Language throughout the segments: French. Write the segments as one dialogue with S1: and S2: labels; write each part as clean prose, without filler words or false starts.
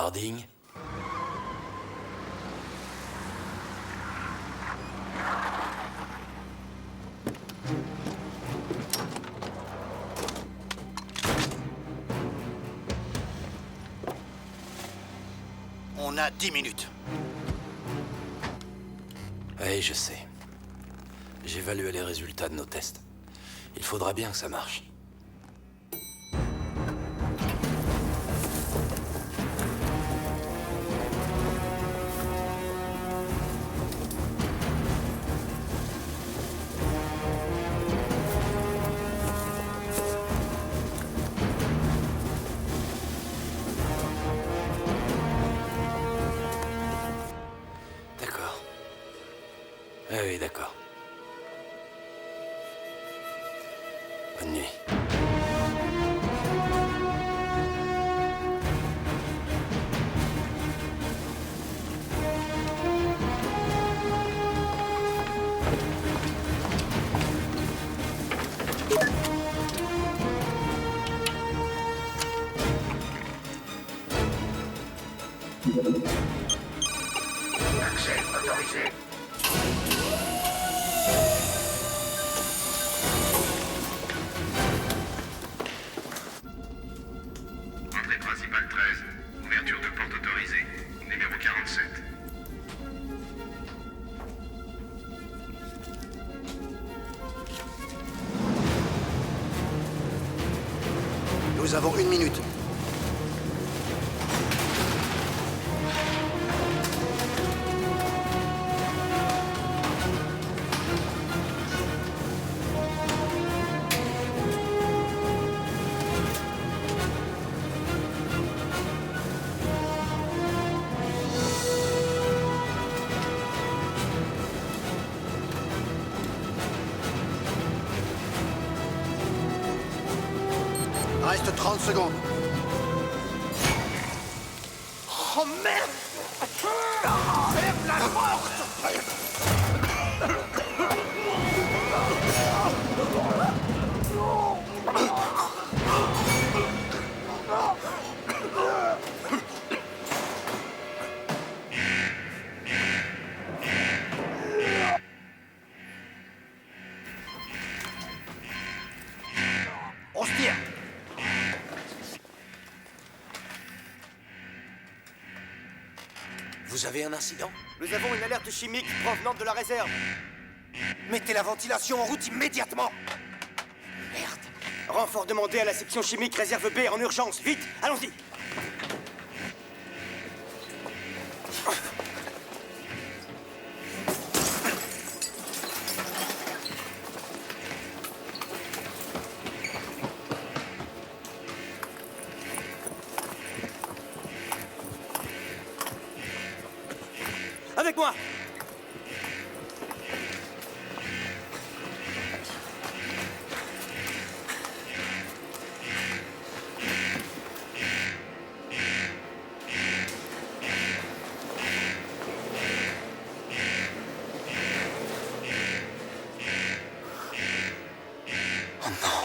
S1: Harding?
S2: On a 10 minutes.
S1: Oui, je sais. J'ai évalué les résultats de nos tests. Il faudra bien que ça marche. D'accord. Ah oui, d'accord. Bonne nuit.
S3: Accès autorisé. Entrée principale 13. Ouverture de porte autorisée. Numéro 47.
S2: Nous avons 1 minute. Reste 30 secondes.
S3: Oh merde! Lève la porte!
S2: On se tire.
S1: Vous avez un incident?
S2: Nous avons une alerte chimique provenant de la réserve. Mettez la ventilation en route immédiatement. Merde. Renfort demandé à la section chimique réserve B en urgence. Vite, allons-y. Avec moi.
S1: Oh non!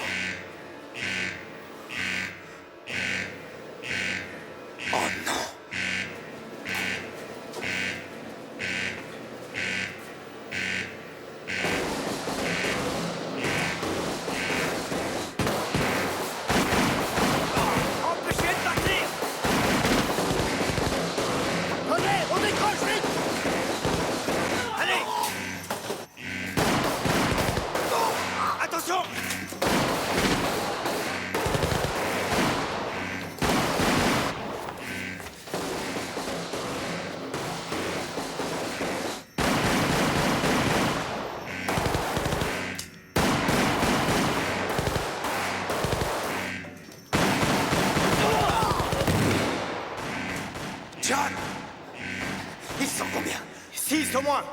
S3: Empêchez de partir! Venez, on décroche vite! Allez!
S2: Attention.
S1: John! Ils sont combien?
S2: 6 au moins.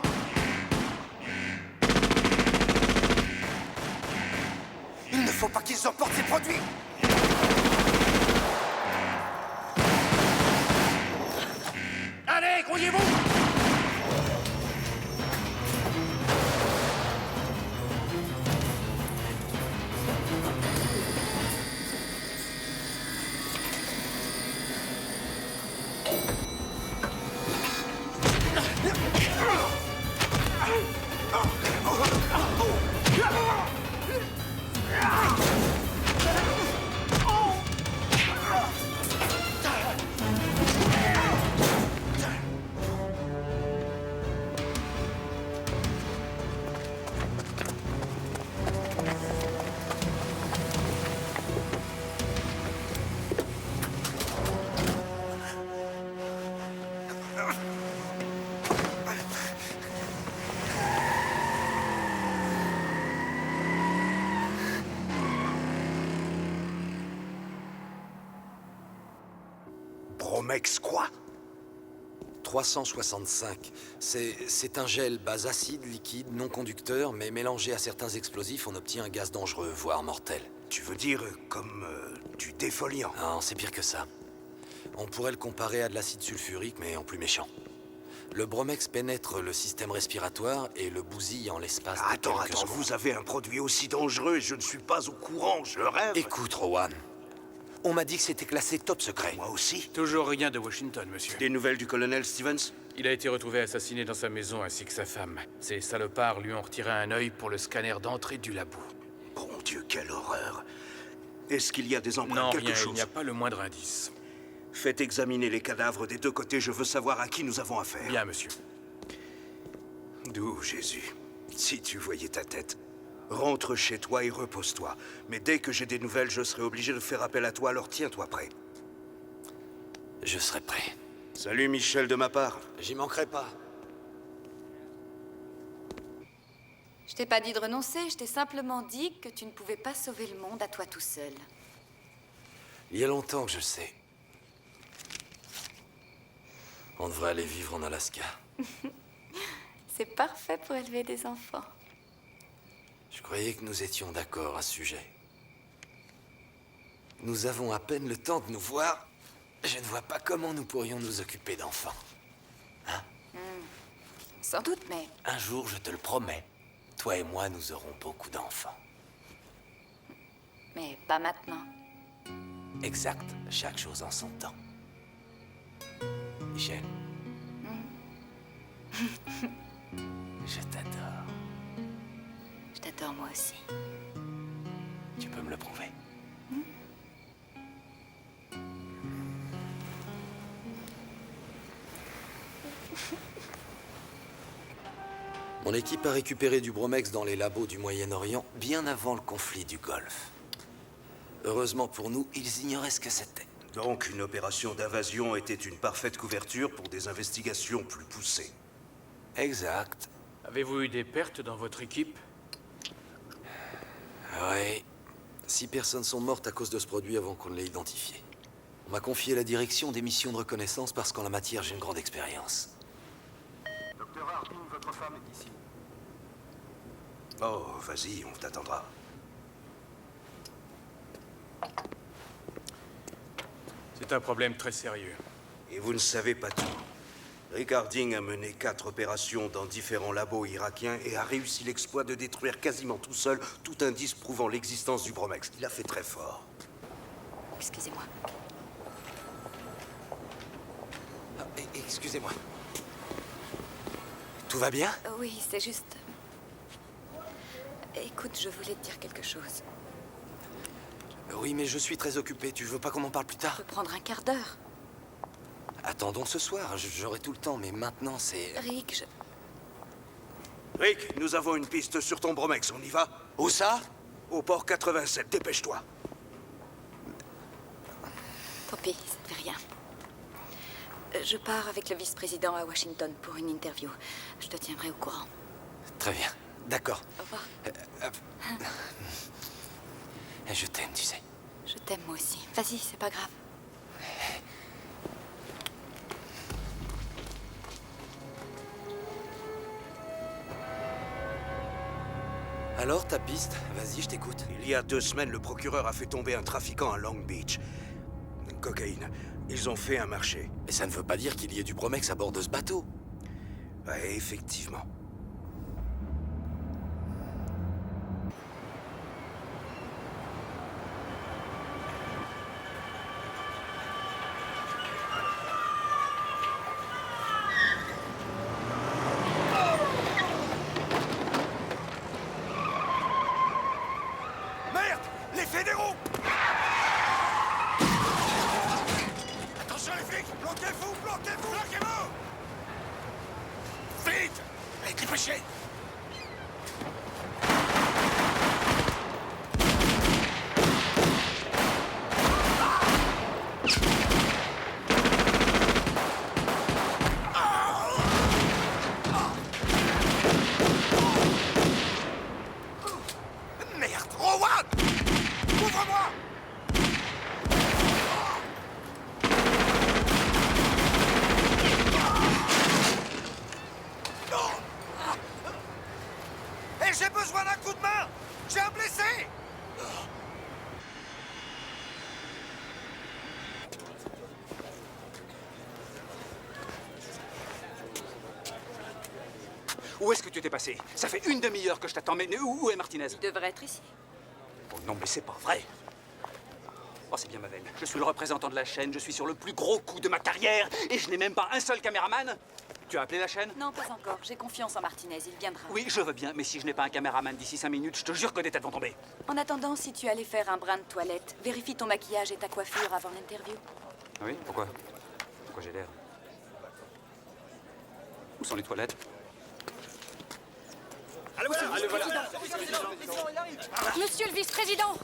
S1: Il ne faut pas qu'ils emportent ces produits!
S3: Allez, grouillez-vous!
S4: Bromex quoi?
S1: 365. C'est un gel base acide, liquide, non conducteur, mais mélangé à certains explosifs, on obtient un gaz dangereux, voire mortel.
S4: Tu veux dire comme du défoliant?
S1: Non, c'est pire que ça. On pourrait le comparer à de l'acide sulfurique, mais en plus méchant. Le bromex pénètre le système respiratoire et le bousille en l'espace de
S4: Attends,
S1: quelques secondes.
S4: vous avez un produit aussi dangereux et je ne suis pas au courant, je rêve.
S1: Écoute, Rowan, on m'a dit que c'était classé top secret.
S4: Moi aussi.
S5: Toujours rien de Washington, monsieur.
S4: Des nouvelles du colonel Stevens?
S5: Il a été retrouvé assassiné dans sa maison ainsi que sa femme. Ces salopards lui ont retiré un œil pour le scanner d'entrée du labo.
S4: Bon Dieu, quelle horreur. Est-ce qu'il y a des empreintes,
S5: Non,
S4: quelque
S5: rien,
S4: chose?
S5: il n'y a pas le moindre indice.
S4: Faites examiner les cadavres des deux côtés, je veux savoir à qui nous avons affaire.
S5: Bien, monsieur.
S4: D'où, Jésus? Si tu voyais ta tête. Rentre chez toi et repose-toi. Mais dès que j'ai des nouvelles, je serai obligé de faire appel à toi, alors tiens-toi prêt.
S1: Je serai prêt.
S4: Salut Michel de ma part.
S1: J'y manquerai pas.
S6: Je t'ai pas dit de renoncer, je t'ai simplement dit que tu ne pouvais pas sauver le monde à toi tout seul.
S1: Il y a longtemps que je le sais. On devrait aller vivre en Alaska.
S6: C'est parfait pour élever des enfants.
S1: Je croyais que nous étions d'accord à ce sujet. Nous avons à peine le temps de nous voir. Je ne vois pas comment nous pourrions nous occuper d'enfants.
S6: Sans doute, mais
S1: Un jour, je te le promets, toi et moi, nous aurons beaucoup d'enfants.
S6: pas maintenant.
S1: Exact, chaque chose en son temps. Michel. Je t'adore.
S6: Je t'adore moi aussi.
S1: Tu peux me le prouver. Mon équipe a récupéré du bromex dans les labos du Moyen-Orient bien avant le conflit du Golfe. Heureusement pour nous, ils ignoraient ce que c'était.
S4: Donc, une opération d'invasion était une parfaite couverture pour des investigations plus poussées.
S1: Exact.
S5: Avez-vous eu des pertes dans votre équipe?
S1: Oui. 6 personnes sont mortes à cause de ce produit avant qu'on ne l'ait identifié. On m'a confié la direction des missions de reconnaissance parce qu'en la matière, j'ai une grande expérience.
S2: Docteur Harding, votre femme est ici.
S4: Oh, vas-y, on t'attendra.
S5: C'est un problème très sérieux.
S4: Et vous ne savez pas tout. Rick Harding a mené 4 opérations dans différents labos irakiens et a réussi l'exploit de détruire quasiment tout seul tout indice prouvant l'existence du bromex. Il a fait très fort.
S6: Excusez-moi.
S1: Ah, excusez-moi. Tout va bien?
S6: Oui, c'est juste... Écoute, je voulais te dire quelque chose.
S1: Oui, mais je suis très occupé. Tu veux pas qu'on en parle plus
S6: On
S1: tard?
S6: peut prendre un quart d'heure.
S1: Attendons ce soir. J'aurai tout le temps, mais maintenant, c'est...
S6: Rick,
S4: Rick, nous avons une piste sur ton bromex, on y va?
S1: Où ça?
S4: Au port 87, dépêche-toi.
S6: Tant pis, ça ne fait rien. Je pars avec le vice-président à Washington pour une interview. Je te tiendrai au courant.
S1: Très bien. D'accord.
S6: Au revoir.
S1: Je t'aime, tu sais.
S6: Je t'aime moi aussi. Vas-y, c'est pas grave.
S1: Alors, ta piste? Vas-y, je t'écoute.
S4: Il y a 2 semaines, le procureur a fait tomber un trafiquant à Long Beach. Cocaïne. Ils ont fait un marché.
S1: Mais ça ne veut pas dire qu'il y ait du bromex à bord de ce bateau.
S4: Ouais, effectivement.
S2: Merde! Les fédéraux! Attention les flics! Bloquez-vous! Bloquez-vous! Bloquez-vous! Vite! Allez, dépêchez! Merde! Rowan! Ouvre-moi!
S7: Où est-ce que tu t'es passé? Ça fait une demi-heure que je t'attends, mais où est Martinez?
S6: Il devrait être ici.
S7: Oh non, mais c'est pas vrai. Oh, c'est bien ma veine. Je suis le représentant de la chaîne, je suis sur le plus gros coup de ma carrière, et je n'ai même pas un seul caméraman. Tu as appelé la chaîne?
S6: Non, pas encore. J'ai confiance en Martinez, il viendra.
S7: Oui, je veux bien, mais si je n'ai pas un caméraman d'ici 5 minutes, je te jure que des têtes vont tomber.
S6: En attendant, si tu allais faire un brin de toilette, vérifie ton maquillage et ta coiffure avant l'interview.
S7: Ah oui? Pourquoi? Pourquoi j'ai l'air? Où sont les toilettes?
S8: Monsieur le vice-président!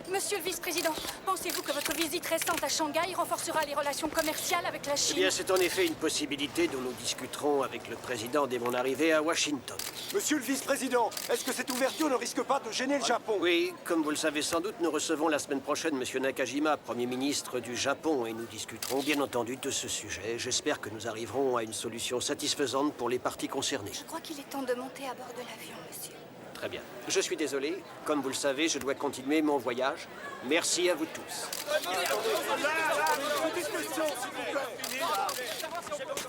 S8: Monsieur le vice-président, pensez-vous que votre visite récente à Shanghai renforcera les relations commerciales avec la Chine?
S9: Eh bien, c'est en effet une possibilité dont nous discuterons avec le président dès mon arrivée à Washington.
S2: Monsieur le vice-président, est-ce que cette ouverture ne risque pas de gêner le Japon?
S9: Oui, comme vous le savez sans doute, nous recevons la semaine prochaine M. Nakajima, Premier ministre du Japon, et nous discuterons bien entendu de ce sujet. J'espère que nous arriverons à une solution satisfaisante pour les parties concernées.
S8: Je crois qu'il est temps de monter à bord de l'avion, monsieur.
S9: Très bien. Je suis désolé. Comme vous le savez, je dois continuer mon voyage. Merci à vous tous.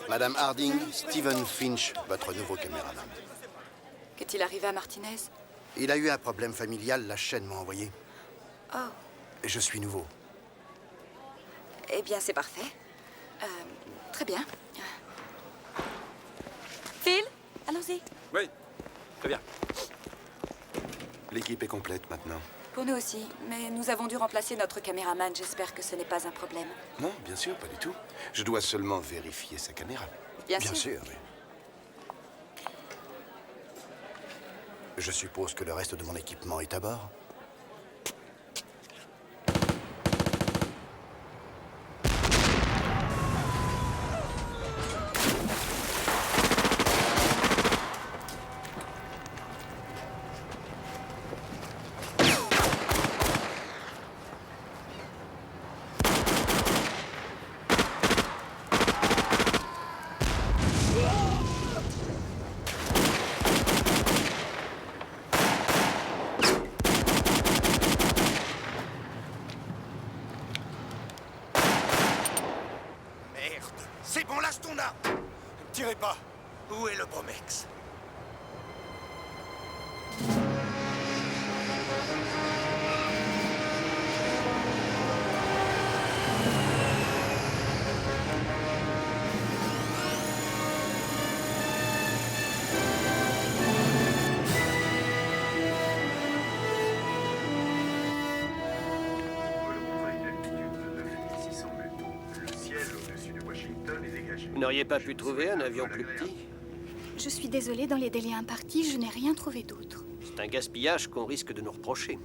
S10: Madame Harding, Stephen Finch, votre nouveau caméraman.
S6: Qu'est-il arrivé à Martinez?
S10: Il a eu un problème familial, la chaîne m'a envoyé.
S6: Oh,
S10: Et je suis nouveau.
S6: eh bien, c'est parfait. Très bien. Phil, allons-y.
S7: Oui, très bien.
S10: L'équipe est complète maintenant.
S6: Pour nous aussi, mais nous avons dû remplacer notre caméraman. J'espère que ce n'est pas un problème.
S10: Non, bien sûr, pas du tout. Je dois seulement vérifier sa caméra.
S6: Bien sûr.
S10: Oui. Je suppose que le reste de mon équipement est à bord.
S2: C'est bon, lâche ton arme! Ne tirez pas! Où est le Bromex?
S3: Volontaire d'altitude de 9600 mètres. Le ciel au-dessus de Washington est dégagé.
S9: Vous n'auriez pas pu trouver un avion plus petit?
S8: Je suis désolée, dans les délais impartis, je n'ai rien trouvé d'autre.
S9: C'est un gaspillage qu'on risque de nous reprocher.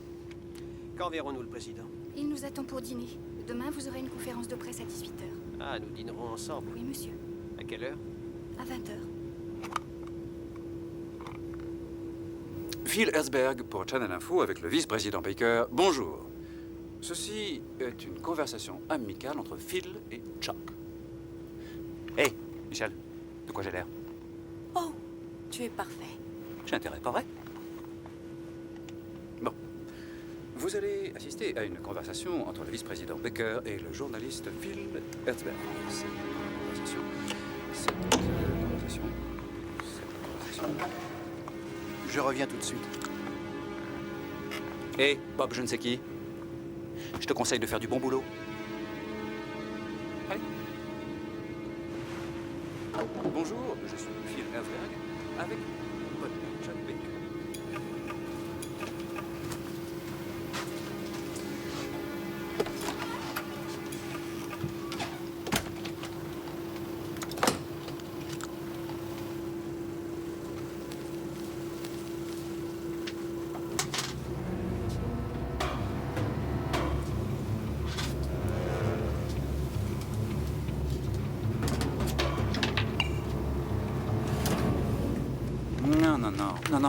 S9: Quand verrons-nous le président?
S8: Il nous attend pour dîner. Demain, vous aurez une conférence de presse à 18h.
S9: Ah, nous dînerons ensemble.
S8: Oui, monsieur.
S9: À quelle heure?
S8: À 20h.
S7: Phil Herzberg pour Channel Info avec le vice-président Baker. Bonjour. Ceci est une conversation amicale entre Phil et Chuck. Hé, Michel, de quoi j'ai l'air?
S6: Oh, tu es parfait.
S7: J'ai intérêt, pas vrai? Bon. Vous allez assister à une conversation entre le vice-président Baker et le journaliste Phil Herzberg. Cette conversation...
S10: Je reviens tout de suite.
S7: Hé, Bob, je ne sais qui. Je te conseille de faire du bon boulot. Allez. Bonjour, je suis Phil Herzberg avec votre Chuck Baker.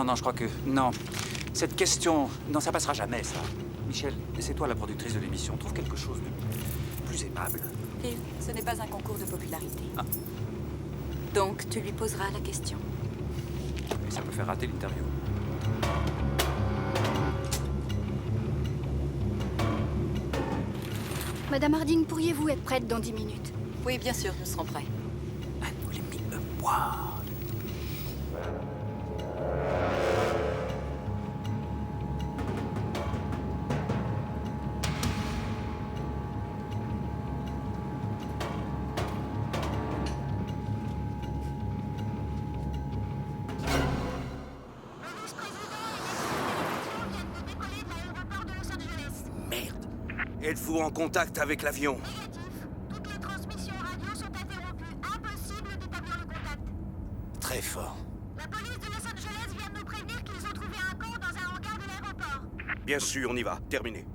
S7: Non, je crois que... Non. Cette question... Non, ça passera jamais, ça. Michel, c'est toi la productrice de l'émission. Trouve quelque chose de plus aimable.
S6: Phil, ce n'est pas un concours de popularité.
S7: Ah.
S6: Donc, tu lui poseras la question.
S7: Et ça peut faire rater l'interview.
S8: Madame Harding, pourriez-vous être prête dans 10 minutes?
S6: Oui, bien sûr, nous serons prêts.
S7: And let me boire.
S4: Êtes-vous en contact avec l'avion?
S11: Toutes les transmissions radio sont interrompues. Impossible d'établir le contact.
S1: Très fort.
S11: La police de Los Angeles vient de nous prévenir qu'ils ont trouvé un corps dans un hangar de l'aéroport.
S4: Bien sûr, on y va. Terminé.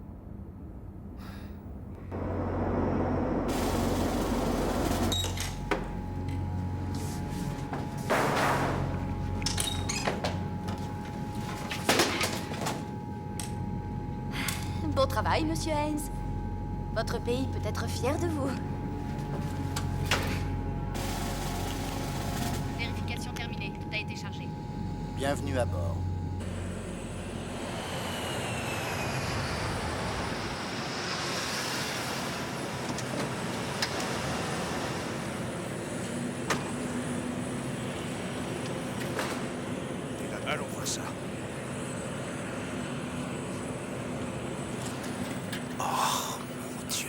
S12: Bon travail, Monsieur Haynes. Votre pays peut être fier de vous.
S13: Vérification terminée. Tout a été chargé.
S10: Bienvenue à bord.
S4: Et là-bas, on voit ça.
S1: Oh, mon Dieu.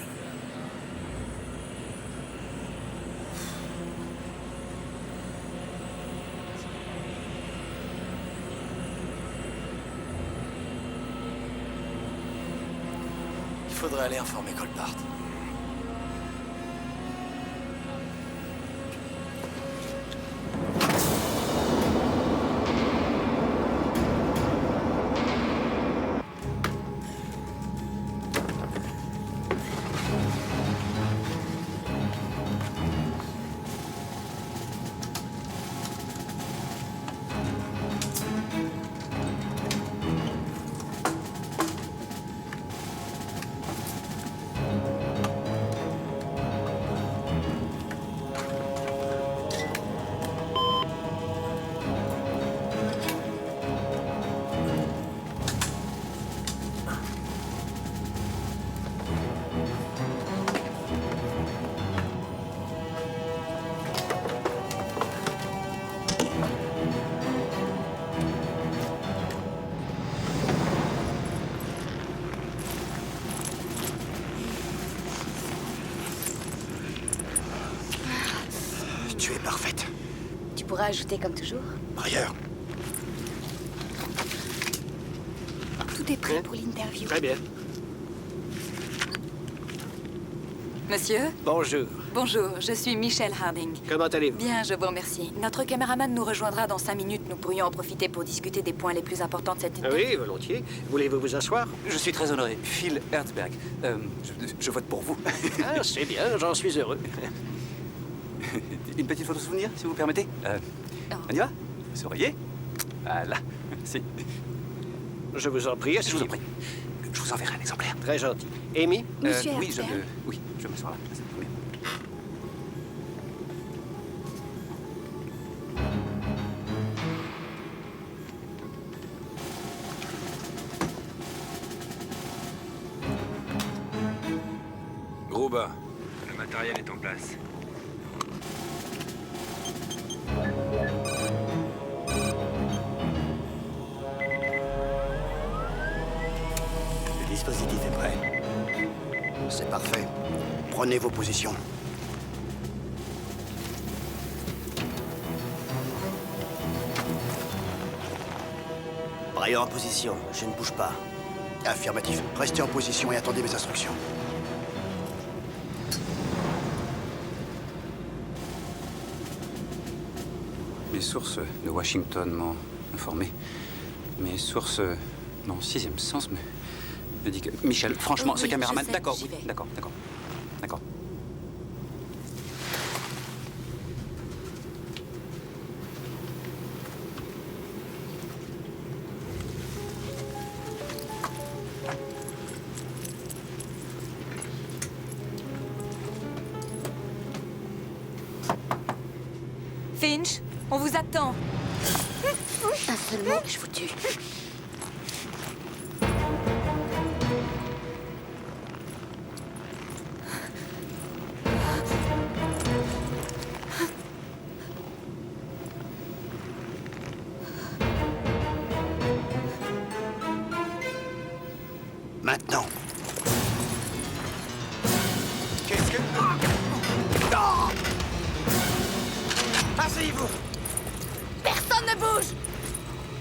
S1: Il faudrait aller informer Colpart.
S10: Tu es parfaite.
S12: Tu pourras ajouter comme toujours.
S10: Ailleurs.
S6: Tout est prêt pour l'interview.
S9: Très bien.
S6: Monsieur?
S9: Bonjour.
S6: Bonjour, je suis Michelle Harding.
S9: Comment allez-vous?
S6: Bien, je vous remercie. Notre caméraman nous rejoindra dans 5 minutes. Nous pourrions en profiter pour discuter des points les plus importants de cette interview.
S9: Oui, volontiers. Voulez-vous vous asseoir?
S7: Je suis très honoré. Phil Herzberg. Je vote pour vous.
S9: Ah, c'est bien, j'en suis heureux.
S7: Une petite photo souvenir, si vous permettez. On y va? Souriez. Voilà. Merci.
S9: Je vous en prie.
S7: Je vous en prie. Je vous enverrai un exemplaire.
S9: Très gentil. Amy?
S6: Monsieur
S7: oui,
S6: Herzberg.
S7: je vais m'asseoir là. C'est très bien.
S5: Gros bas.
S3: Le matériel est en place.
S10: Le dispositif est prêt. C'est parfait. Prenez vos positions.
S2: Brailleur en position, je ne bouge pas.
S10: Affirmatif. Restez en position et attendez mes instructions.
S7: Mes sources de Washington m'ont informé. Mes sources dans 6e sens me dit que... Michel, franchement,
S6: Oui,
S7: ce caméraman...
S6: je sais,
S7: D'accord,
S6: j'y
S7: oui,
S6: vais.
S7: d'accord.
S6: Finch, on vous attend.
S12: Un seul mot, je vous tue.
S10: Maintenant.
S2: Qu'est-ce que... Asseyez-vous.
S8: Personne ne bouge!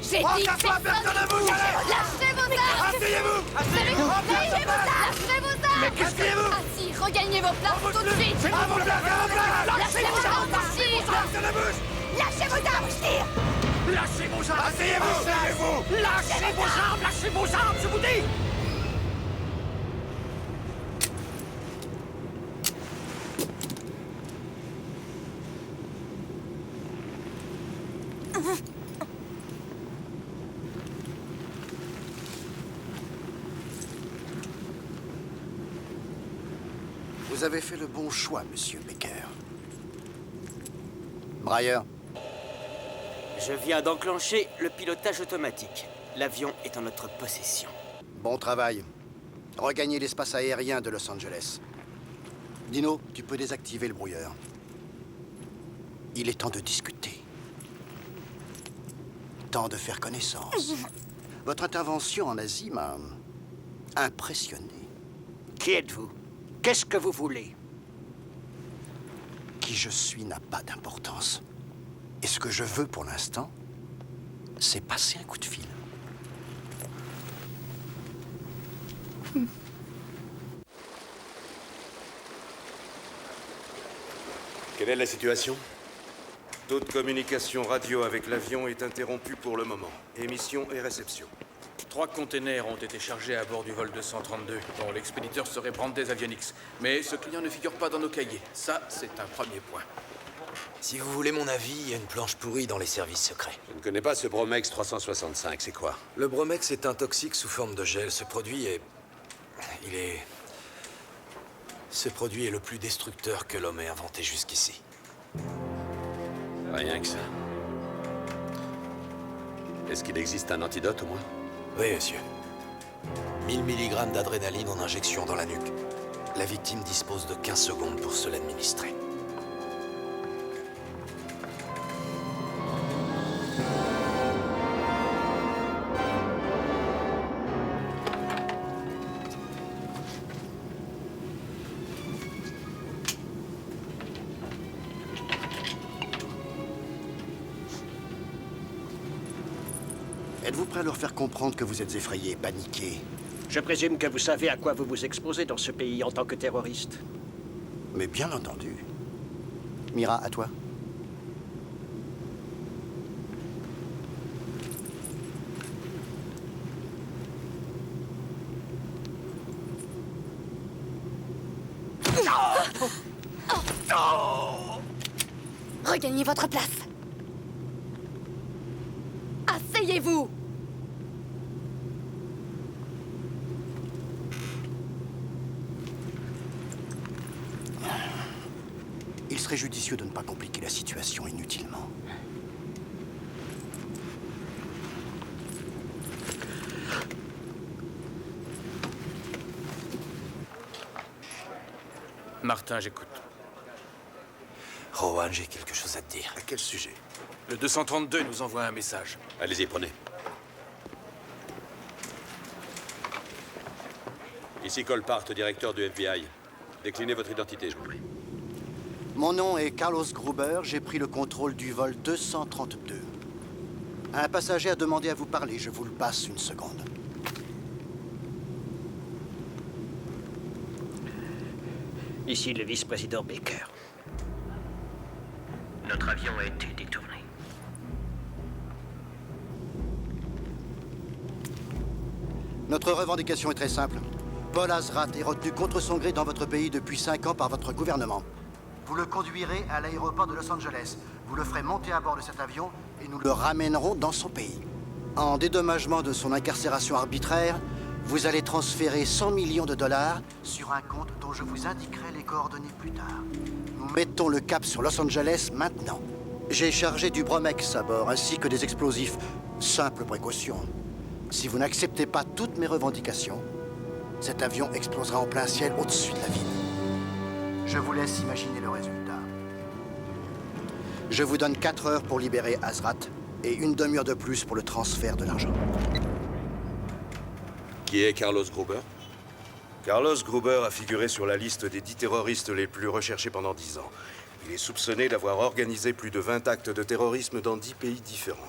S8: J'ai dit
S2: Personne ne bouge, allez.
S8: Lâchez vos armes!
S2: Asseyez-vous.
S8: Lâchez vos armes! Lâchez vos armes!
S2: Mais qu'est-ce que vous?
S12: Assis, regagnez vos places tout de suite.
S2: À vos places, à vos places!
S12: Lâchez vos armes, Bashir.
S2: Lâchez vos armes, Bashir! Lâchez vos armes! Asseyez-vous! Asseyez-vous! Lâchez vos armes! Lâchez vos armes, je vous dis!
S10: Vous avez fait le bon choix, monsieur Baker. Breyer,
S2: Je viens d'enclencher le pilotage automatique. L'avion est en notre possession.
S10: bon travail. Regagnez l'espace aérien de Los Angeles. Dino, tu peux désactiver le brouilleur. Il est temps de discuter. Temps de faire connaissance. Votre intervention en Asie m'a impressionné.
S2: Qui êtes-vous? Qu'est-ce que vous voulez?
S10: Qui je suis n'a pas d'importance. Et ce que je veux pour l'instant, c'est passer un coup de fil.
S4: Quelle est la situation? Toute communication radio avec l'avion est interrompue pour le moment. Émission et réception.
S5: 3 containers ont été chargés à bord du vol 232, dont l'expéditeur serait Brandes Avionics. Mais ce client ne figure pas dans nos cahiers. Ça, c'est un premier point.
S1: Si vous voulez mon avis, il y a une planche pourrie dans les services secrets.
S14: Je ne connais pas ce Bromex 365, c'est quoi?
S1: Le Bromex est un toxique sous forme de gel. Ce produit est... Ce produit est le plus destructeur que l'homme ait inventé jusqu'ici.
S14: Rien que ça. Est-ce qu'il existe un antidote au moins?
S1: Oui, monsieur. 1000 mg d'adrénaline en injection dans la nuque. La victime dispose de 15 secondes pour se l'administrer.
S10: Êtes-vous prêt à leur faire comprendre que vous êtes effrayé, paniqué?
S9: Je présume que vous savez à quoi vous vous exposez dans ce pays en tant que terroriste.
S10: Mais bien entendu. Mira, à toi.
S12: Regagnez votre place. Asseyez-vous.
S10: Il serait judicieux de ne pas compliquer la situation inutilement.
S5: Martin, j'écoute.
S1: Rowan, j'ai quelque chose à te dire.
S4: À quel sujet?
S5: Le 232 nous envoie un message.
S14: Allez-y, prenez. Ici Cole Part, directeur du FBI. Déclinez votre identité, je vous prie.
S10: Mon nom est Carlos Gruber, j'ai pris le contrôle du vol 232. Un passager a demandé à vous parler, je vous le passe une seconde.
S9: Ici le vice-président Baker. Notre avion a été détourné.
S10: Notre revendication est très simple. Paul Azrat est retenu contre son gré dans votre pays depuis 5 ans par votre gouvernement. Vous le conduirez à l'aéroport de Los Angeles. Vous le ferez monter à bord de cet avion et nous le ramènerons dans son pays. En dédommagement de son incarcération arbitraire, vous allez transférer 100 millions de dollars sur un compte dont je vous indiquerai les coordonnées plus tard. Nous mettons le cap sur Los Angeles maintenant. J'ai chargé du Bromex à bord ainsi que des explosifs. Simple précaution. Si vous n'acceptez pas toutes mes revendications, cet avion explosera en plein ciel au-dessus de la ville. Je vous laisse imaginer le résultat. Je vous donne 4 heures pour libérer Azrat et une demi-heure de plus pour le transfert de l'argent.
S14: Qui est Carlos Gruber?
S4: Carlos Gruber a figuré sur la liste des 10 terroristes les plus recherchés pendant 10 ans. Il est soupçonné d'avoir organisé plus de 20 actes de terrorisme dans 10 pays différents.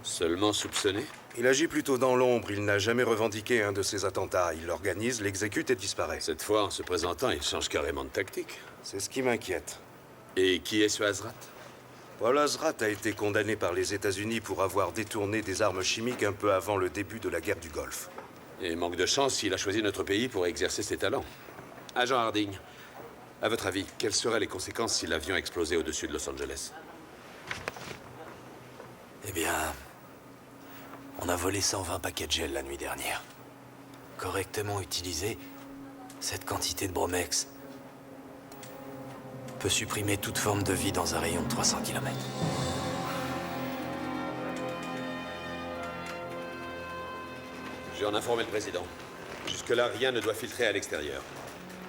S14: Seulement soupçonné?
S4: Il agit plutôt dans l'ombre. Il n'a jamais revendiqué un de ces attentats. Il l'organise, l'exécute et disparaît.
S14: Cette fois, en se présentant, il change carrément de tactique.
S4: C'est ce qui m'inquiète.
S14: Et qui est ce Azrat?
S4: Paul Azrat a été condamné par les États-Unis pour avoir détourné des armes chimiques un peu avant le début de la guerre du Golfe.
S14: Et manque de chance, il a choisi notre pays pour exercer ses talents. Agent Harding, à votre avis, quelles seraient les conséquences si l'avion explosait au-dessus de Los Angeles?
S1: Eh bien, on a volé 120 paquets de gel la nuit dernière. Correctement utilisé, cette quantité de bromex peut supprimer toute forme de vie dans un rayon de 300 km.
S14: J'ai en informé le président. Jusque-là, rien ne doit filtrer à l'extérieur.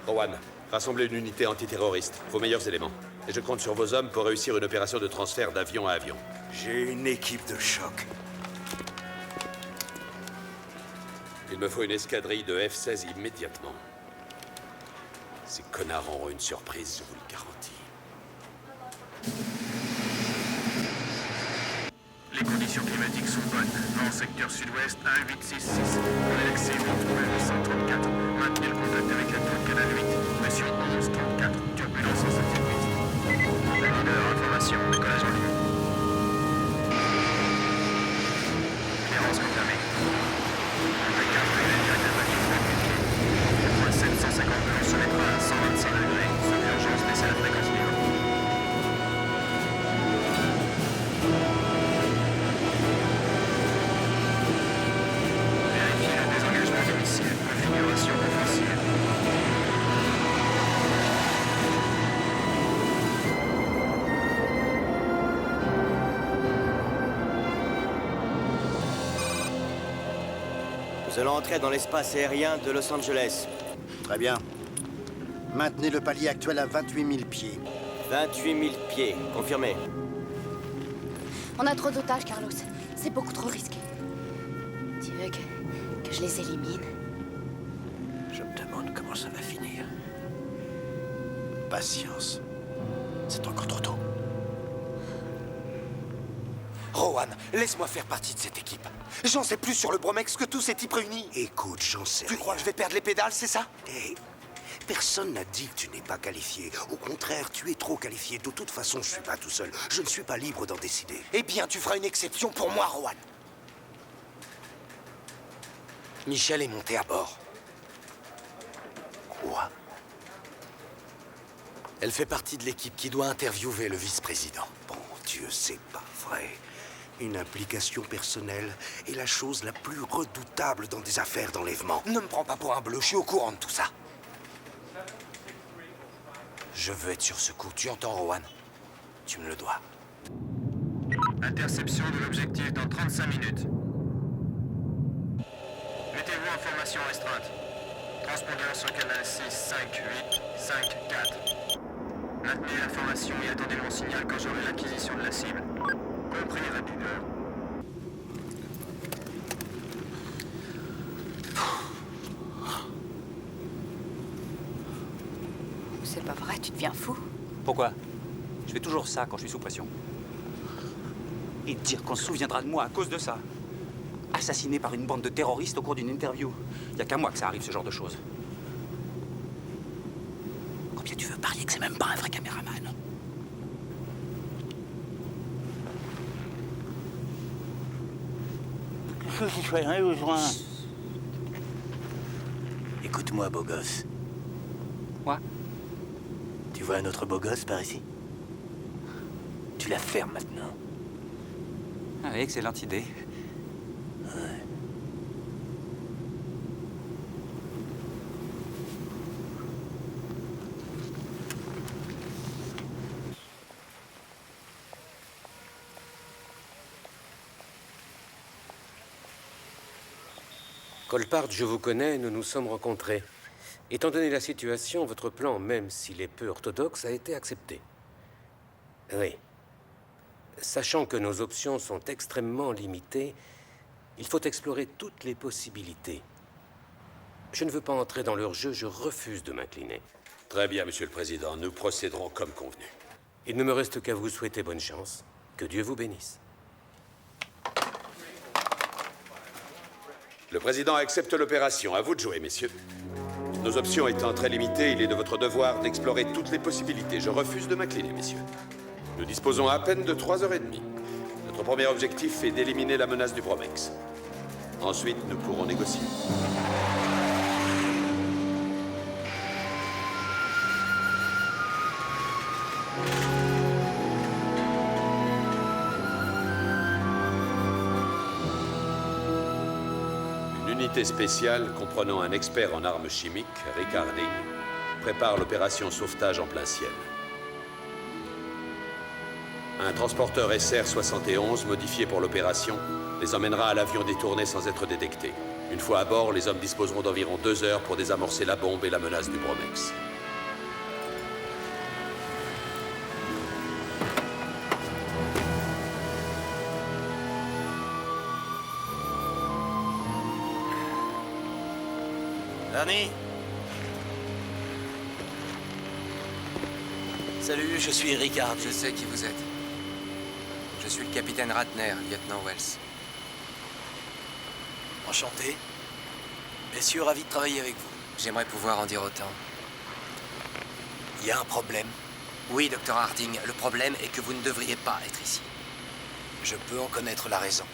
S14: Rowan, rassemblez une unité antiterroriste, vos meilleurs éléments. Et je compte sur vos hommes pour réussir une opération de transfert d'avion à avion.
S4: J'ai une équipe de choc.
S14: Il me faut une escadrille de F-16 immédiatement. Ces connards auront une surprise, je vous le garantis.
S3: Les conditions climatiques sont bonnes. Vent secteur sud-ouest 1866. Relaxé vent 134. Maintenez le contact avec la tour Canal 8. Pression 1134. Turbulence en 78. Leader, information. Décollage en ligne. Cléarance confirmée. Impeccable. Directeur Magnifique. 752, on se mettra à 125 degrés. Sous urgence, laissez la fréquence libre. Vérifiez le désengagement des missiles. Configuration offensive.
S2: Nous allons entrer dans l'espace aérien de Los Angeles.
S10: Très bien. Maintenez le palier actuel à 28 000 pieds.
S2: 28 000 pieds, confirmé.
S12: On a trop d'otages, Carlos. C'est beaucoup trop risqué. Tu veux que je les élimine?
S10: Je me demande comment ça va finir. Patience. C'est encore trop tôt.
S2: Rowan, laisse-moi faire partie de cette équipe. J'en sais plus sur le bromex que tous ces types réunis.
S4: Écoute, j'en sais
S2: Tu
S4: rien.
S2: crois que je vais perdre les pédales, c'est ça?
S4: Hé, personne n'a dit que tu n'es pas qualifié. Au contraire, tu es trop qualifié. De toute façon, je suis pas tout seul. Je ne suis pas libre d'en décider.
S2: Eh bien, tu feras une exception pour moi, Rowan. Michel est monté à bord.
S1: Quoi? Elle fait partie de l'équipe qui doit interviewer le vice-président.
S4: Bon Dieu, c'est pas vrai. Une implication personnelle est la chose la plus redoutable dans des affaires d'enlèvement.
S2: Ne me prends pas pour un bleu, je suis au courant de tout ça.
S1: Je veux être sur ce coup. Tu entends, Rowan? Tu me le dois.
S3: Interception de l'objectif dans 35 minutes. Mettez-vous en formation restreinte. Transpondeur sur canal 6, 5, 8, 5, 4. Maintenez la formation et attendez mon signal quand j'aurai l'acquisition de la cible. Compris, répondeur.
S6: C'est pas vrai, tu deviens fou.
S7: Pourquoi? Je fais toujours ça quand je suis sous pression. Et dire qu'on se souviendra de moi à cause de ça. Assassiné par une bande de terroristes au cours d'une interview. Il n'y a qu'à moi que ça arrive, ce genre de choses. Combien tu veux parier que c'est même pas un vrai caméraman?
S2: Écoute-moi, beau gosse.
S7: Moi?
S2: Tu vois un autre beau gosse par ici? Tu la fermes maintenant.
S7: Ah oui, excellente idée.
S15: Colpart, je vous connais, nous nous sommes rencontrés. Étant donné la situation, votre plan, même s'il est peu orthodoxe, a été accepté. Oui. Sachant que nos options sont extrêmement limitées, il faut explorer toutes les possibilités. Je ne veux pas entrer dans leur jeu, je refuse de m'incliner.
S14: Très bien, Monsieur le Président. Nous procéderons comme convenu.
S15: Il ne me reste qu'à vous souhaiter bonne chance. Que Dieu vous bénisse.
S14: Le président accepte l'opération. À vous de jouer, messieurs. Nos options étant très limitées, il est de votre devoir d'explorer toutes les possibilités. Je refuse de m'incliner, messieurs. Nous disposons à peine de 3h30. Notre premier objectif est d'éliminer la menace du Bromex. Ensuite, nous pourrons négocier. Une unité spéciale comprenant un expert en armes chimiques, Rick Harding, prépare l'opération sauvetage en plein ciel. Un transporteur SR-71, modifié pour l'opération, les emmènera à l'avion détourné sans être détecté. Une fois à bord, les hommes disposeront d'environ 2 heures pour désamorcer la bombe et la menace du Bromex.
S2: Ernie? Salut, je suis Ricard.
S16: Je sais qui vous êtes. Je suis le capitaine Ratner, lieutenant Wells.
S2: Enchanté. Messieurs, ravi de travailler avec vous.
S16: J'aimerais pouvoir en dire autant.
S2: Il y a un problème.
S16: Oui, Dr. Harding, le problème est que vous ne devriez pas être ici.
S2: Je peux en connaître la raison.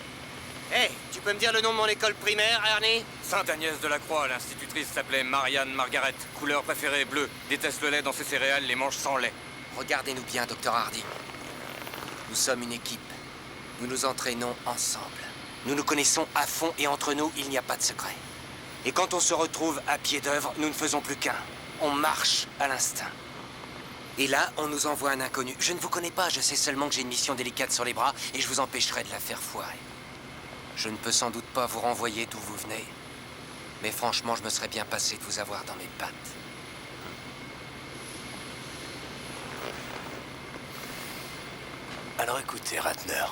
S9: Hé, tu peux me dire le nom de mon école primaire, Ernie?
S17: Sainte-Agnès de la Croix, l'institutrice s'appelait Marianne Margaret. Couleur préférée bleu. Déteste le lait dans ses céréales, les mange sans lait.
S16: Regardez-nous bien, Dr. Harding. Nous sommes une équipe. Nous nous entraînons ensemble. Nous nous connaissons à fond et entre nous, il n'y a pas de secret. Et quand on se retrouve à pied d'œuvre, nous ne faisons plus qu'un. On marche à l'instinct. Et là, on nous envoie un inconnu. Je ne vous connais pas, je sais seulement que j'ai une mission délicate sur les bras et je vous empêcherai de la faire foirer. Je ne peux sans doute pas vous renvoyer d'où vous venez, mais franchement, je me serais bien passé de vous avoir dans mes pattes.
S2: Alors écoutez, Ratner.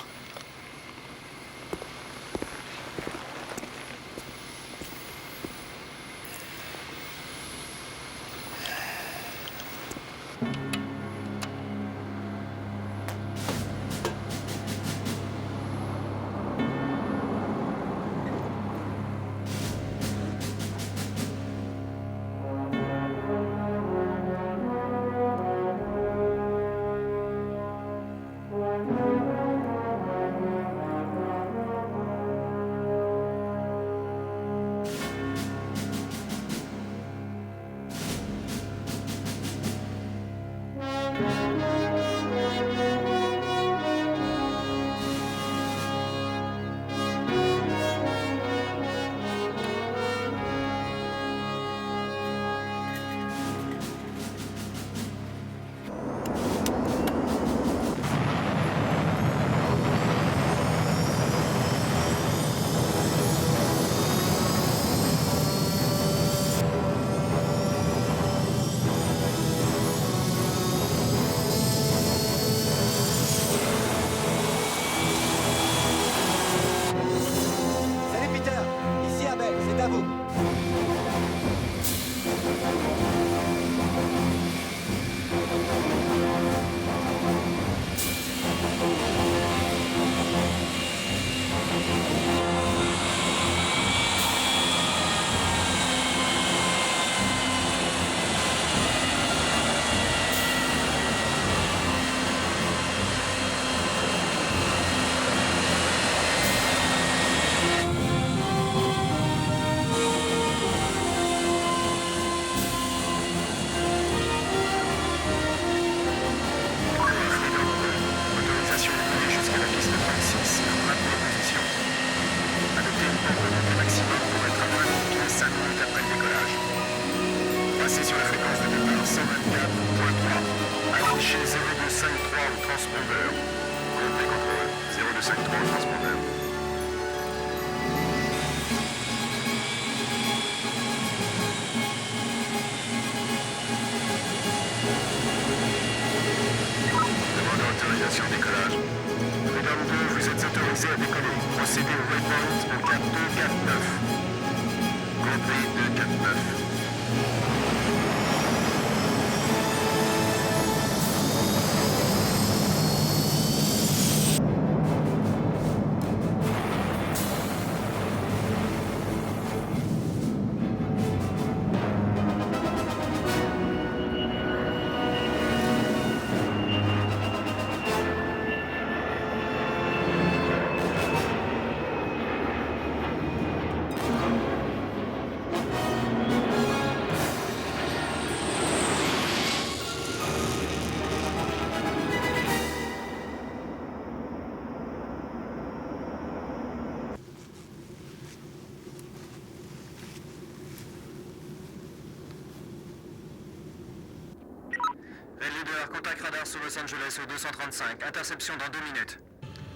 S3: Red Leader, contact radar sur Los Angeles au 235. Interception dans 2 minutes.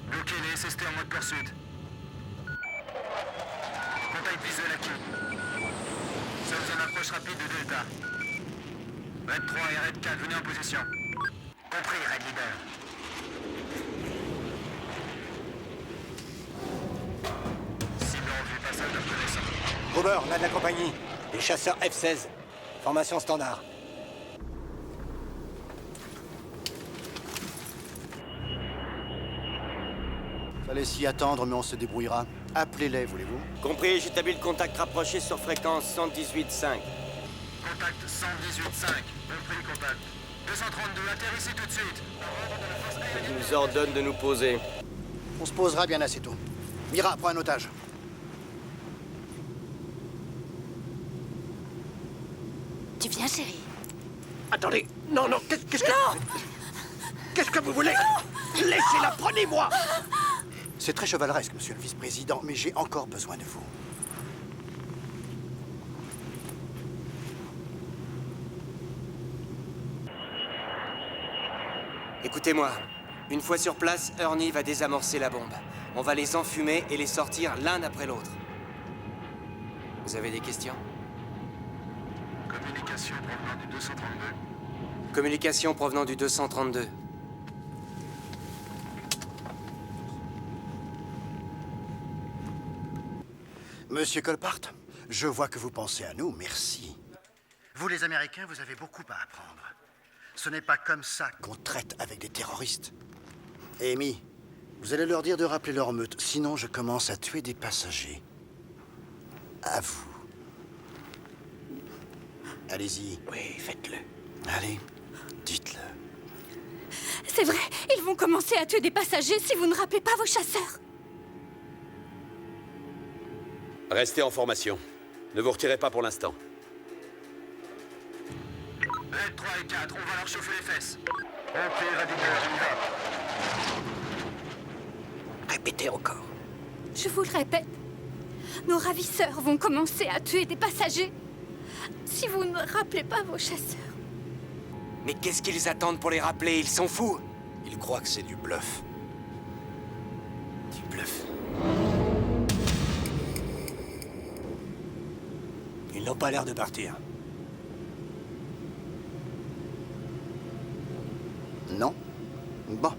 S3: Bloquez les SST en mode poursuite. Contact visuel acquis. Seule zone approche rapide de Delta. Red 3 et Red 4, venez en position. Compris, Red Leader. Cible en vue, passage de reconnaissance.
S2: Gruber, on a de la compagnie. Les chasseurs F-16. Formation standard.
S10: Fallait s'y attendre, mais on se débrouillera. Appelez-les, voulez-vous?
S2: Compris, j'établis le contact rapproché sur fréquence 118.5.
S3: Contact 118.5. Compris, contact. 232, atterrissez tout de suite.
S2: Il nous ordonne de nous poser.
S10: On se posera bien assez tôt. Mira, prends un otage.
S12: Tu viens, chérie?
S2: Attendez. Non, non, qu'est-ce que... Non. Qu'est-ce que vous voulez? Laissez-la, prenez-moi.
S10: C'est très chevaleresque, monsieur le vice-président, mais j'ai encore besoin de vous.
S16: Écoutez-moi. Une fois sur place, Ernie va désamorcer la bombe. On va les enfumer et les sortir l'un après l'autre. Vous avez des questions?
S3: Communication provenant du 232.
S16: Communication provenant du 232.
S10: Monsieur Colpart, je vois que vous pensez à nous, merci. Vous, les Américains, vous avez beaucoup à apprendre. Ce n'est pas comme ça qu'on traite avec des terroristes. Amy, vous allez leur dire de rappeler leur meute, sinon je commence à tuer des passagers. À vous. Allez-y.
S16: Oui, faites-le.
S10: Allez, dites-le.
S8: C'est vrai, ils vont commencer à tuer des passagers si vous ne rappelez pas vos chasseurs.
S14: Restez en formation. Ne vous retirez pas pour l'instant.
S3: Red 3 et 4, on va leur chauffer les fesses. Ok, Red Leader, on y va.
S16: Répétez encore.
S8: Je vous le répète, nos ravisseurs vont commencer à tuer des passagers si vous ne rappelez pas vos chasseurs.
S16: Mais qu'est-ce qu'ils attendent pour les rappeler? Ils sont fous.
S1: Ils croient que c'est du bluff. Du bluff.
S2: Ils n'ont pas l'air de partir.
S10: Non? Bon.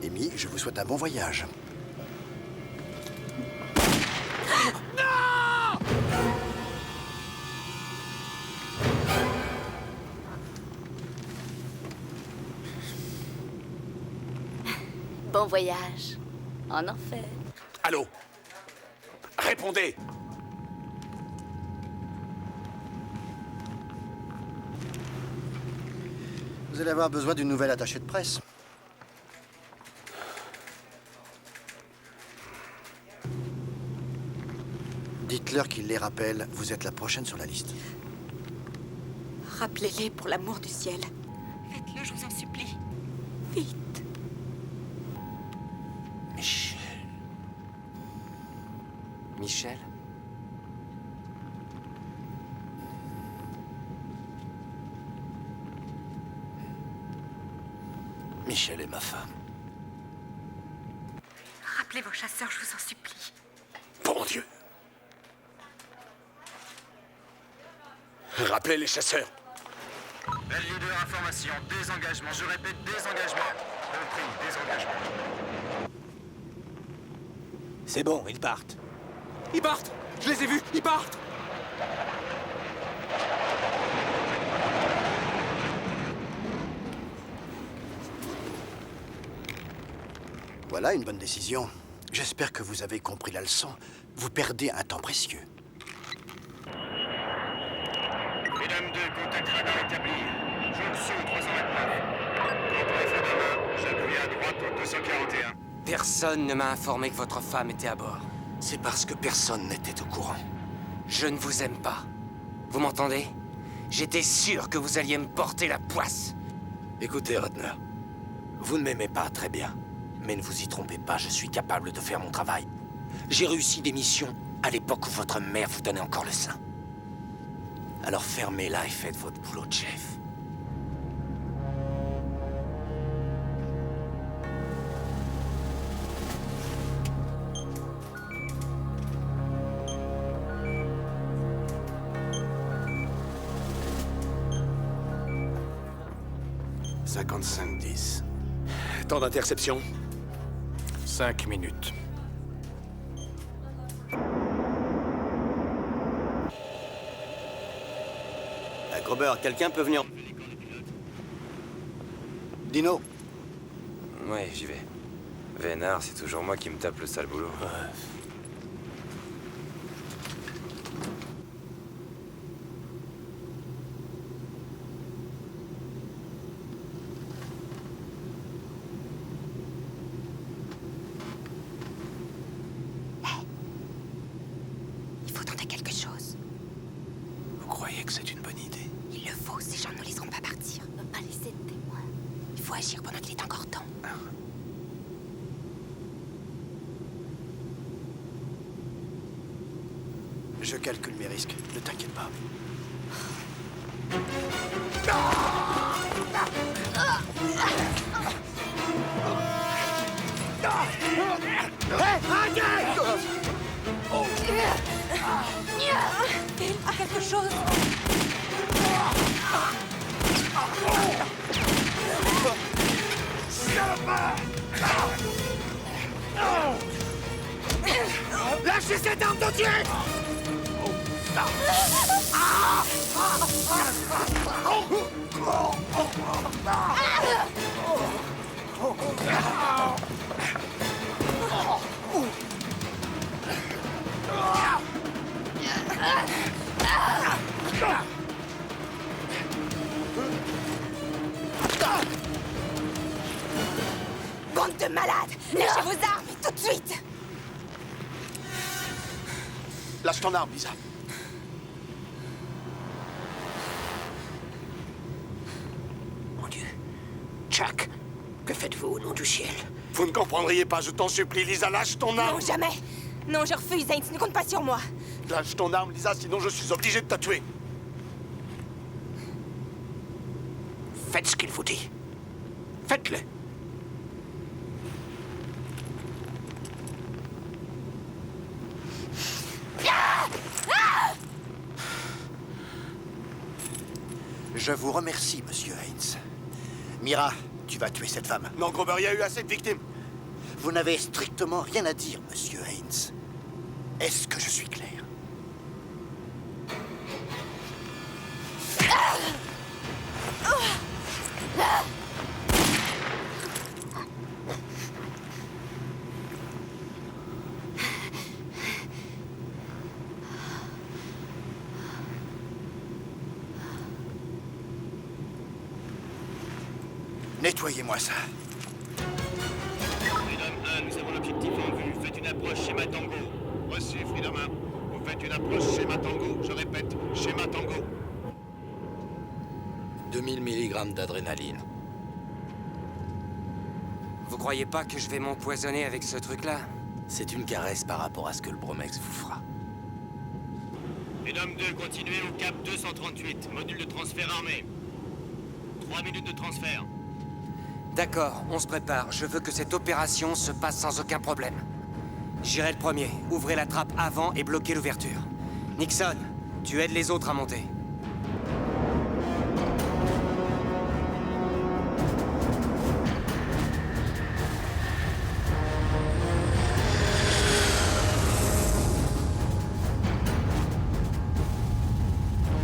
S10: Amy, je vous souhaite un bon voyage.
S12: Bon voyage. En enfer.
S14: Allô? Répondez!
S10: Vous allez avoir besoin d'une nouvelle attachée de presse. Dites-leur qu'ils les rappellent. Vous êtes la prochaine sur la liste.
S8: Rappelez-les pour l'amour du ciel. Faites-le, je vous en supplie. Vite.
S16: Michel. Michel?
S1: Michel est ma femme.
S8: Rappelez vos chasseurs, je vous en supplie.
S14: Bon Dieu! Rappelez les chasseurs.
S3: Red Leader, information, désengagement. Je répète, désengagement. Compris, désengagement.
S2: C'est bon, ils partent.
S7: Ils partent! Je les ai vus! Ils partent!
S10: Voilà une bonne décision. J'espère que vous avez compris la leçon. Vous perdez un temps précieux.
S3: Mesdames 2, contact radar établi. Jonction 329. Contrôle F1, j'appuie à droite au 241.
S16: Personne ne m'a informé que votre femme était à bord.
S1: C'est parce que personne n'était au courant.
S16: Je ne vous aime pas. Vous m'entendez? J'étais sûr que vous alliez me porter la poisse.
S1: Écoutez, Ratner. Vous ne m'aimez pas, très bien. Mais ne vous y trompez pas, je suis capable de faire mon travail. J'ai réussi des missions à l'époque où votre mère vous donnait encore le sein. Alors fermez-la et faites votre boulot, chef.
S14: 55-10. Temps d'interception?
S5: 5 minutes.
S2: Grober, quelqu'un peut venir...
S10: Dino.
S18: Ouais, j'y vais. Vénard, c'est toujours moi qui me tape le sale boulot.
S6: Il faut tenter quelque chose.
S14: Vous croyez que c'est une bonne idée?
S6: Il le faut, ces gens ne nous laisseront pas partir. On ne peut pas laisser de témoins. Il faut agir pendant qu'il est encore temps.
S10: Je calcule mes risques, ne t'inquiète pas.
S8: Fais quelque chose.
S2: Lâchez cette arme de tuer!
S6: Bande de malades! Lâchez vos armes, et tout de suite!
S10: Lâche ton arme, Lisa.
S2: Mon Dieu. Chuck, que faites-vous au nom du ciel?
S10: Vous ne comprendriez pas, je t'en supplie, Lisa, lâche ton arme.
S6: Non, jamais! Non, je refuse, Haynes, ne compte pas sur moi!
S10: Lâche ton arme, Lisa, sinon je suis obligé de te tuer.
S2: Faites ce qu'il vous dit. Faites-le.
S10: Je vous remercie, monsieur Haynes. Mira, tu vas tuer cette femme.
S4: Non, Grover, il y a eu assez de victimes.
S10: Vous n'avez strictement rien à dire, monsieur Haynes. Est-ce que je suis clair? Nettoyez-moi ça.
S3: Freedom 1, nous avons l'objectif en vue. Faites une approche schéma Tango. Reçu, Freedom 1. Vous faites une approche schéma Tango. Je répète, schéma Tango.
S1: 2000 mg d'adrénaline.
S16: Vous croyez pas que je vais m'empoisonner avec ce truc-là?
S1: C'est une caresse par rapport à ce que le Bromex vous fera.
S3: Freedom 2, continuez au cap 238. Module de transfert armé. 3 minutes de transfert.
S16: D'accord, on se prépare. Je veux que cette opération se passe sans aucun problème. J'irai le premier. Ouvrez la trappe avant et bloquez l'ouverture. Nixon, tu aides les autres à monter.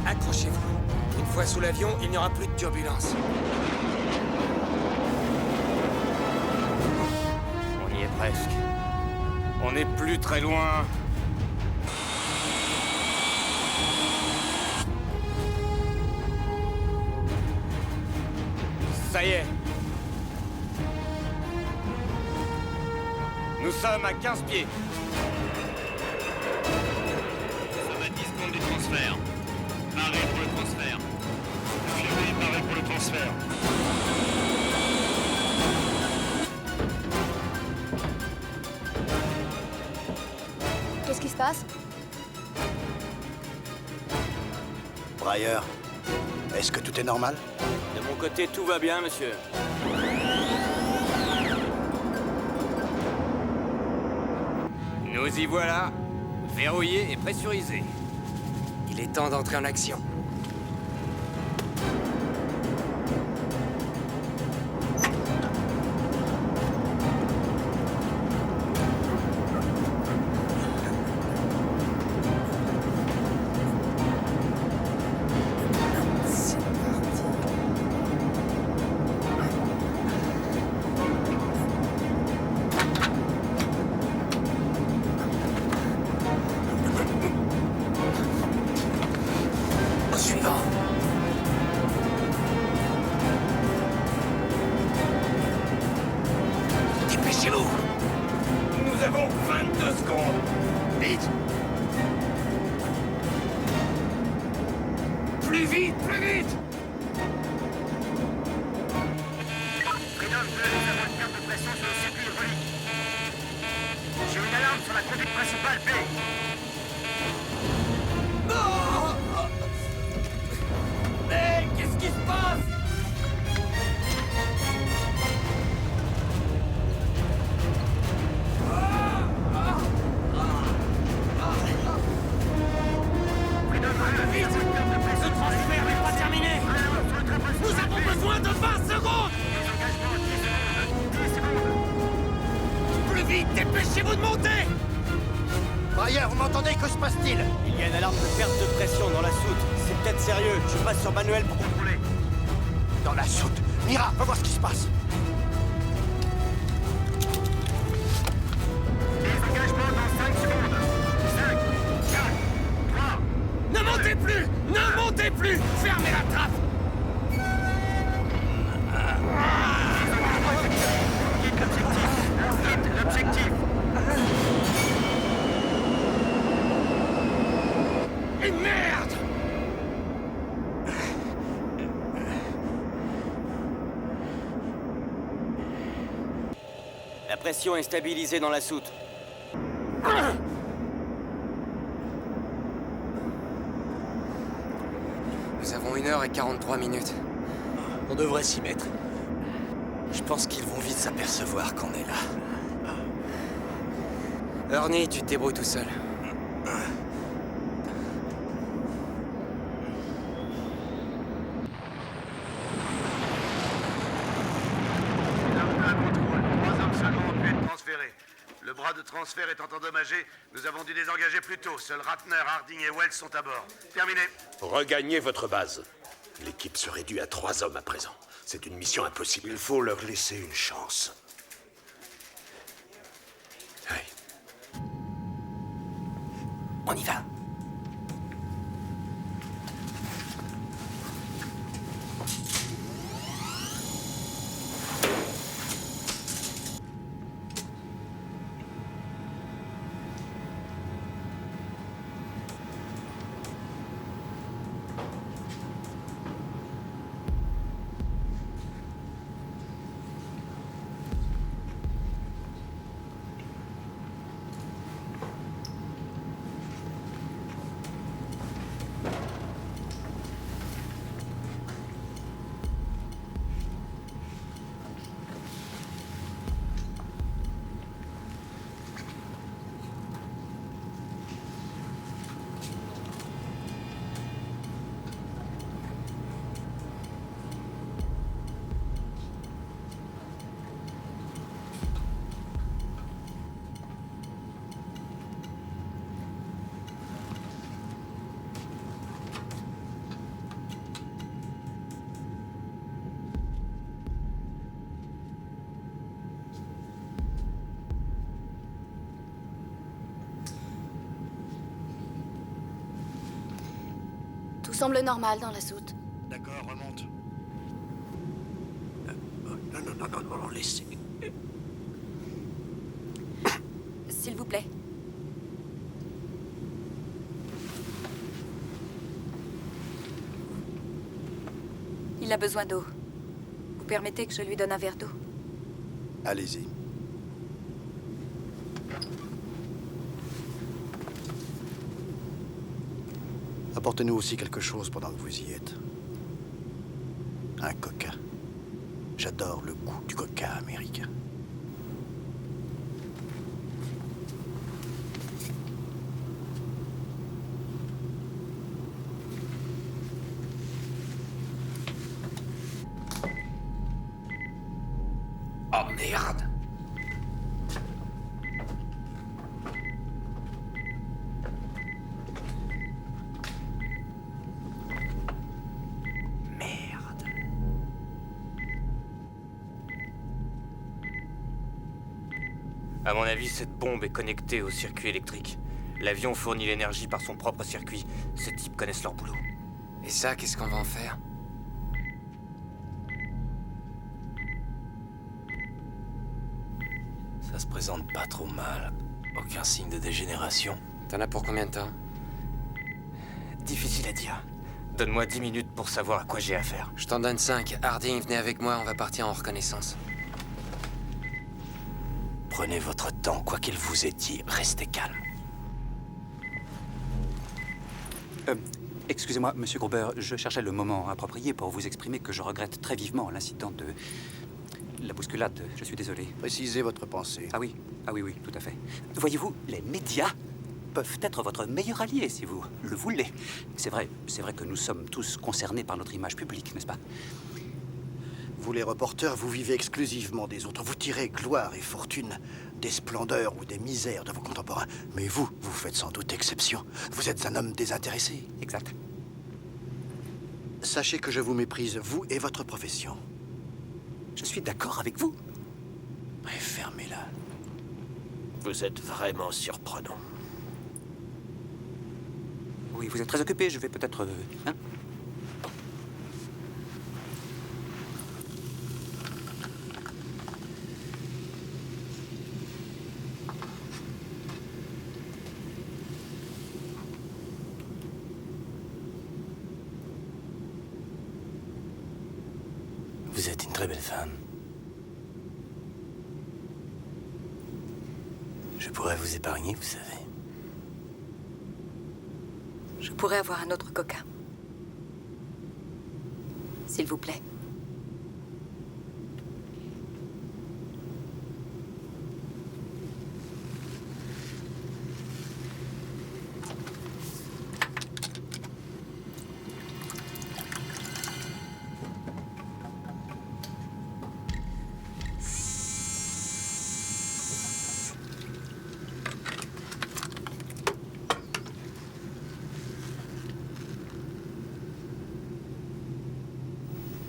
S16: Accrochez-vous. Une fois sous l'avion, il n'y aura plus de turbulence.
S17: On y est presque. On n'est plus très loin. Ça y est. Nous sommes à 15 pieds.
S3: Nous sommes à 10 secondes du transfert. Paré pour le transfert. Confirmé, paré pour le transfert.
S12: Qu'est-ce qui se passe?
S10: Breyer, est-ce que tout est normal?
S9: De mon côté, tout va bien, monsieur.
S17: Nous y voilà. Verrouillé et pressurisé.
S16: Il est temps d'entrer en action.
S1: suivant. Dépêchez-vous!
S3: Nous avons 22 secondes. Vite! Plus vite, plus vite!
S2: Freedom 2, nous avons une perte de pression sur le circuit hydraulique. J'ai une alarme sur la conduite principale B.
S3: Mais qu'est-ce qui se passe?
S2: Ce transfert n'est pas terminé. Nous avons besoin de 20 secondes. Plus vite, dépêchez-vous de monter.
S10: Brian, vous m'entendez? Que se passe-t-il?
S2: Il y a une alarme de perte de pression dans la soute. C'est peut-être sérieux. Je passe sur manuel pour contrôler.
S10: Dans la soute. Mira, va voir ce qui se passe.
S2: Désengagement dans 5 secondes. 5, 4, 3. Ne montez plus. Ne montez plus. Fermez la trappe. Quitte l'objectif. Quitte l'objectif. Et merde! La pression est stabilisée dans la soute.
S16: Nous avons 1h43 minutes.
S1: On devrait s'y mettre. Je pense qu'ils vont vite s'apercevoir qu'on est là.
S16: Ernie, tu te débrouilles tout seul.
S3: Le bras de transfert étant endommagé, nous avons dû désengager plus tôt. Seuls Ratner, Harding et Wells sont à bord. Terminé.
S14: Regagnez votre base. L'équipe se réduit à 3 hommes à présent. C'est une mission impossible.
S4: Il faut leur laisser une chance.
S1: On y va.
S12: Tout semble normal dans la soute.
S10: D'accord, remonte. Non, laissez.
S6: S'il vous plaît. Il a besoin d'eau. Vous permettez que je lui donne un verre d'eau?
S10: Allez-y. Apportez-nous aussi quelque chose pendant que vous y êtes. Un coca. J'adore le goût du coca américain.
S1: Oh merde!
S17: À mon avis, cette bombe est connectée au circuit électrique. L'avion fournit l'énergie par son propre circuit. Ces types connaissent leur boulot.
S16: Et ça, qu'est-ce qu'on va en faire?
S1: Ça se présente pas trop mal. Aucun signe de dégénération.
S16: T'en as pour combien de temps?
S1: Difficile à dire. Donne-moi 10 minutes pour savoir à quoi j'ai affaire.
S16: Je t'en donne 5. Harding, venez avec moi, on va partir en reconnaissance.
S1: Prenez votre temps, quoi qu'il vous ait dit, restez calme.
S7: Excusez-moi, Monsieur Gruber, je cherchais le moment approprié pour vous exprimer que je regrette très vivement l'incident de... la bousculade. Je suis désolé.
S10: Précisez votre pensée.
S7: Ah oui, oui, tout à fait. Voyez-vous, les médias peuvent être votre meilleur allié si vous le voulez. C'est vrai que nous sommes tous concernés par notre image publique, n'est-ce pas?
S10: Vous, les reporters, vous vivez exclusivement des autres. Vous tirez gloire et fortune des splendeurs ou des misères de vos contemporains. Mais vous faites sans doute exception. Vous êtes un homme désintéressé.
S7: Exact.
S10: Sachez que je vous méprise, vous et votre profession.
S7: Je suis d'accord avec vous.
S10: Mais fermez-la.
S9: Vous êtes vraiment surprenant.
S7: Oui, vous êtes très occupé, je vais peut-être... hein?
S1: Vous êtes une très belle femme. Je pourrais vous épargner, vous savez.
S6: Je pourrais avoir un autre coca. S'il vous plaît.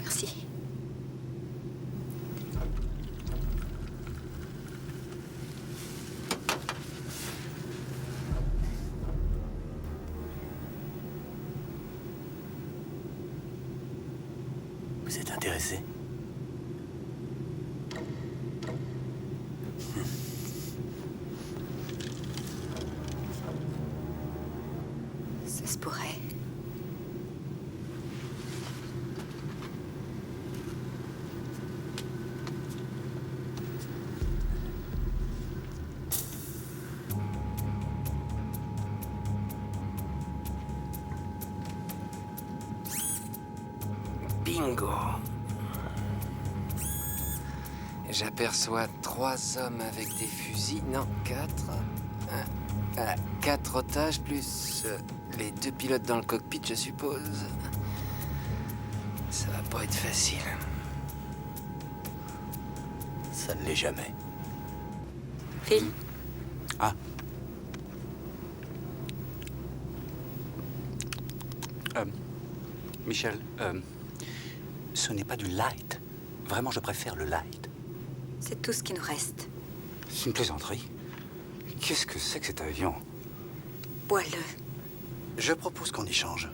S6: Merci.
S1: Vous êtes intéressé?
S6: Ça se pourrait.
S16: Bingo. J'aperçois 3 hommes avec des fusils. Non, 4. 4 otages plus les 2 pilotes dans le cockpit, je suppose. Ça va pas être facile.
S1: Ça ne l'est jamais.
S6: Phil?
S7: Ah. Michel, ce n'est pas du light. Vraiment, je préfère le light.
S6: C'est tout ce qui nous reste.
S7: C'est une plaisanterie. Qu'est-ce que c'est que cet avion?
S6: Bois-le.
S10: Je propose qu'on y change.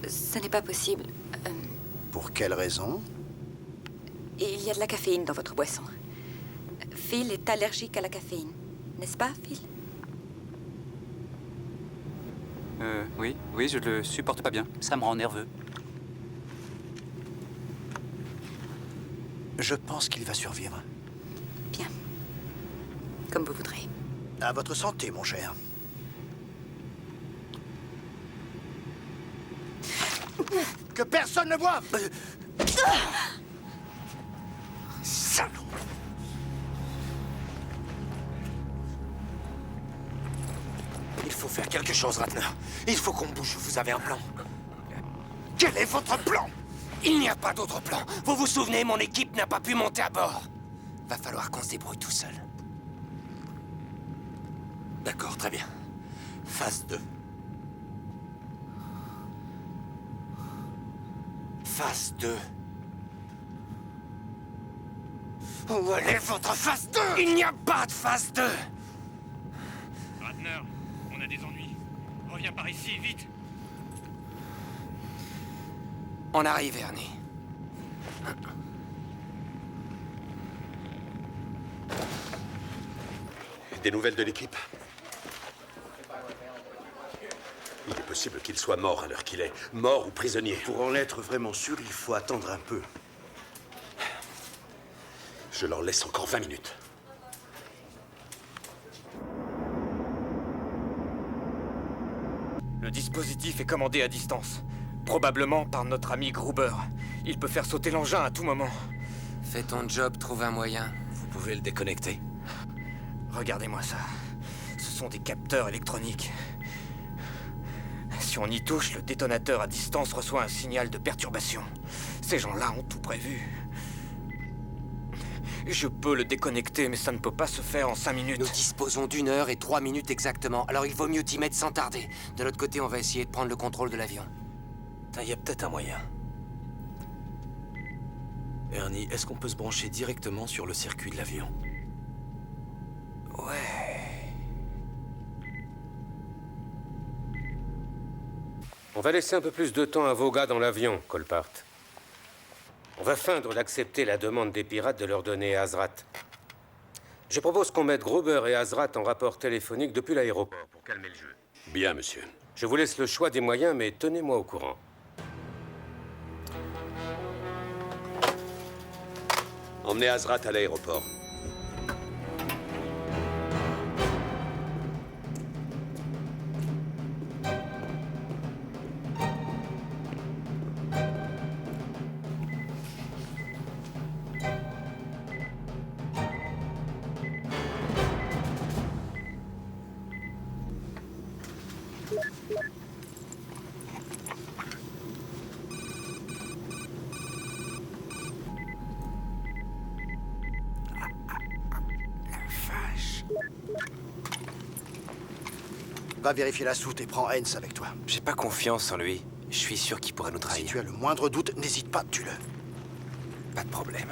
S6: Ce n'est pas possible.
S10: Pour quelle raison?
S6: Il y a de la caféine dans votre boisson. Phil est allergique à la caféine. N'est-ce pas, Phil?
S7: Oui, je le supporte pas bien. Ça me rend nerveux.
S10: Je pense qu'il va survivre.
S6: Bien. Comme vous voudrez.
S10: À votre santé, mon cher. Que personne ne voie!
S1: Salaud! Il faut faire quelque chose, Ratner. Il faut qu'on bouge. Vous avez un plan? Quel est votre plan? Il n'y a pas d'autre plan. Vous vous souvenez, mon équipe n'a pas pu monter à bord. Va falloir qu'on se débrouille tout seul. D'accord, très bien. Phase 2. Phase 2. Où est votre phase 2? Il n'y a pas de phase 2.
S3: Ratner, on a des ennuis. Reviens par ici, vite.
S16: On arrive, Ernie.
S14: Des nouvelles de l'équipe? Il est possible qu'il soit mort à l'heure qu'il est. Mort ou prisonnier.
S4: Pour en être vraiment sûr, il faut attendre un peu.
S14: Je leur laisse encore 20 minutes.
S17: Le dispositif est commandé à distance. Probablement par notre ami Gruber. Il peut faire sauter l'engin à tout moment.
S16: Fais ton job, trouve un moyen.
S17: Vous pouvez le déconnecter. Regardez-moi ça. Ce sont des capteurs électroniques. Si on y touche, le détonateur à distance reçoit un signal de perturbation. Ces gens-là ont tout prévu. Je peux le déconnecter, mais ça ne peut pas se faire en 5 minutes.
S16: Nous disposons d'1 heure et 3 minutes exactement. Alors il vaut mieux t'y mettre sans tarder. De l'autre côté, on va essayer de prendre le contrôle de l'avion.
S19: Il y a peut-être un moyen. Ernie, est-ce qu'on peut se brancher directement sur le circuit de l'avion?
S17: Ouais.
S15: On va laisser un peu plus de temps à vos gars dans l'avion, Colpart. On va feindre d'accepter la demande des pirates de leur donner Azrat. Je propose qu'on mette Gruber et Azrat en rapport téléphonique depuis l'aéroport pour calmer le jeu.
S14: Bien, monsieur.
S15: Je vous laisse le choix des moyens, mais tenez-moi au courant.
S14: Emmenez Azrat à l'aéroport.
S10: Va vérifier la soute et prends Hens avec toi.
S19: J'ai pas confiance en lui. Je suis sûr qu'il pourrait nous trahir.
S10: Si tu as le moindre doute, n'hésite pas, tue-le.
S19: Pas de problème.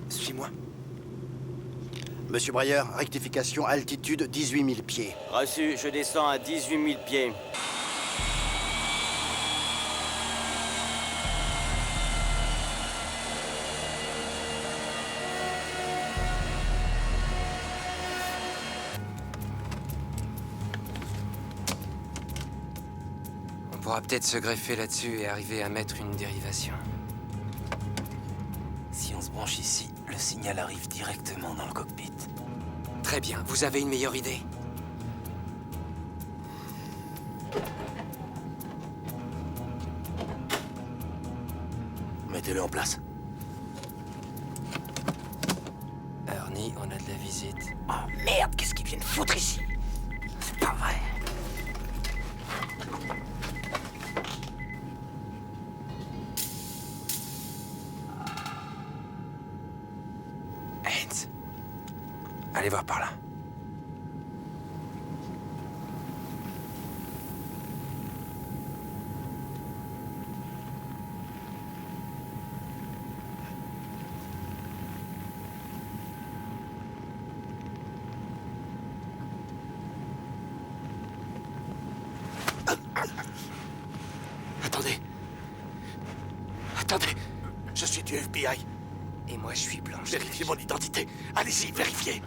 S19: Suis-moi.
S10: Monsieur Breyer, rectification, altitude 18 000 pieds.
S2: Reçu, je descends à 18 000 pieds.
S16: On pourra peut-être se greffer là-dessus et arriver à mettre une dérivation.
S19: Si on se branche ici, le signal arrive directement dans le cockpit.
S16: Très bien. Vous avez une meilleure idée?
S19: Mettez-le en place.
S16: Ernie, on a de la visite.
S19: Oh merde, qu'est-ce qu'ils viennent foutre ici? C'est pas vrai.
S16: Hens, allez voir par là.
S19: Attendez. Attendez. Je suis du FBI.
S16: Et moi, je suis Blanche.
S19: Vérifiez mon identité. Allez-y, vérifiez.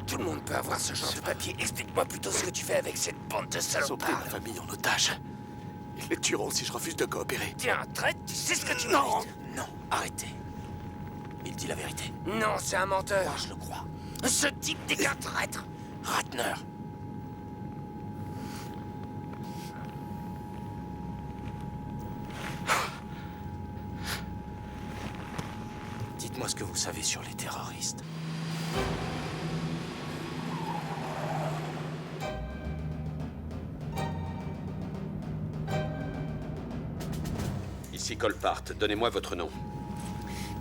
S16: Tout le monde peut avoir ce genre de papier. Explique-moi plutôt ce que tu fais avec cette bande de
S19: Ils ont pris
S16: salopards.
S19: ma famille en otage. Ils les tueront si je refuse de coopérer.
S16: T'es un traître, tu sais ce que tu
S19: Non,
S16: mérites.
S19: non, arrêtez. Il dit la vérité.
S16: Non, c'est un menteur.
S19: Moi, je le crois.
S16: Ce type n'est qu'un traître.
S19: Ratner. Dites-moi ce que vous savez sur les terroristes.
S14: Ici Colpart, donnez-moi votre nom.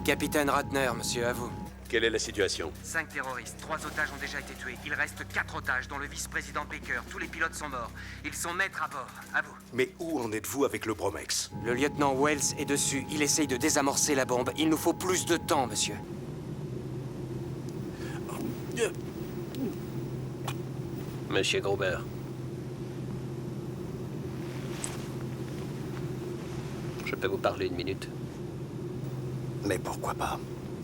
S16: Capitaine Ratner, monsieur, à vous.
S14: Quelle est la situation?
S20: 5 terroristes, 3 otages ont déjà été tués. Il reste 4 otages, dont le vice-président Baker. Tous les pilotes sont morts. Ils sont maîtres à bord. À vous.
S4: Mais où en êtes-vous avec le Bromex?
S16: Le lieutenant Wells est dessus. Il essaye de désamorcer la bombe. Il nous faut plus de temps, monsieur.
S9: Monsieur Gruber. Je peux vous parler une minute?
S10: Mais pourquoi pas?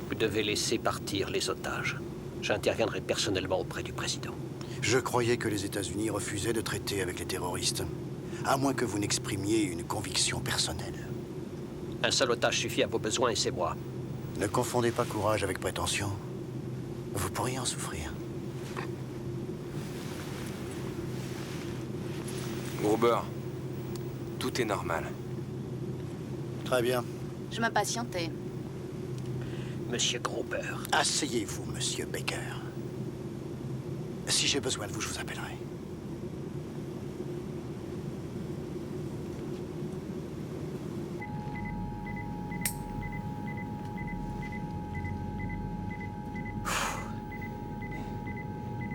S9: Vous devez laisser partir les otages. J'interviendrai personnellement auprès du président.
S10: Je croyais que les États-Unis refusaient de traiter avec les terroristes. À moins que vous n'exprimiez une conviction personnelle.
S9: Un seul otage suffit à vos besoins et c'est moi.
S10: Ne confondez pas courage avec prétention. Vous pourriez en souffrir.
S18: Gruber, tout est normal.
S10: Très bien.
S12: Je m'impatientais.
S9: Monsieur Gruber.
S10: Asseyez-vous, Monsieur Baker. Si j'ai besoin de vous, je vous appellerai.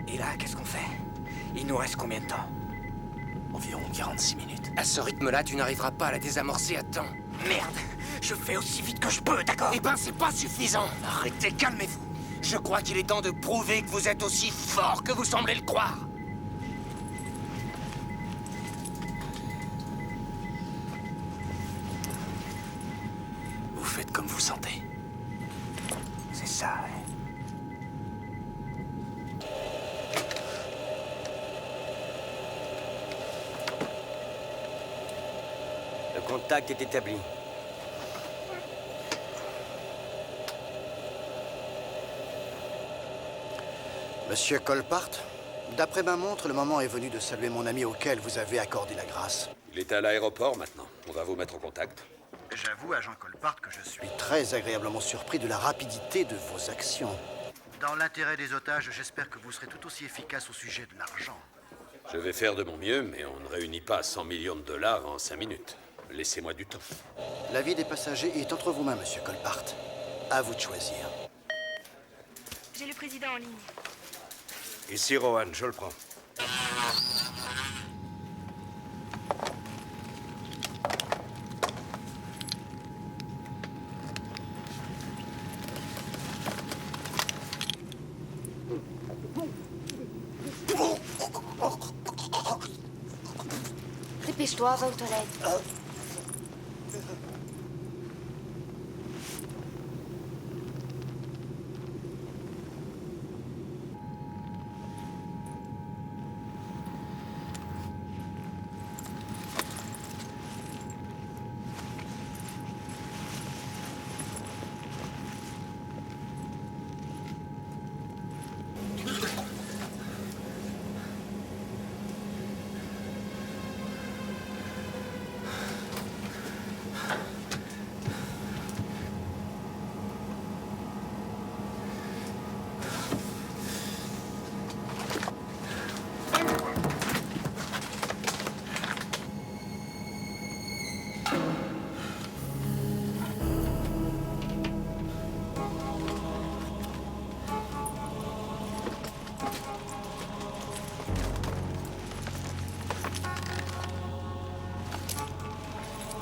S1: Et là, qu'est-ce qu'on fait? Il nous reste combien de temps? Environ 46 minutes.
S16: À ce rythme-là, tu n'arriveras pas à la désamorcer à temps.
S1: Merde! Je fais aussi vite que je peux, d'accord?
S16: Eh ben, c'est pas suffisant.
S1: Arrêtez, calmez-vous.
S16: Je crois qu'il est temps de prouver que vous êtes aussi fort que vous semblez le croire.
S1: Vous faites comme vous sentez. C'est ça, hein?
S2: Le contact est établi.
S10: Monsieur Colpart, d'après ma montre, le moment est venu de saluer mon ami auquel vous avez accordé la grâce.
S14: Il est à l'aéroport maintenant. On va vous mettre en contact.
S10: J'avoue, agent Colpart, que je suis très agréablement surpris de la rapidité de vos actions. Dans l'intérêt des otages, j'espère que vous serez tout aussi efficace au sujet de l'argent.
S14: Je vais faire de mon mieux, mais on ne réunit pas 100 millions de dollars en 5 minutes. Laissez-moi du temps.
S10: La vie des passagers est entre vos mains, Monsieur Colpart. À vous de choisir.
S13: J'ai le président en ligne.
S4: Ici, Rowan, je le prends.
S12: Dépêche-toi, va aux toilettes.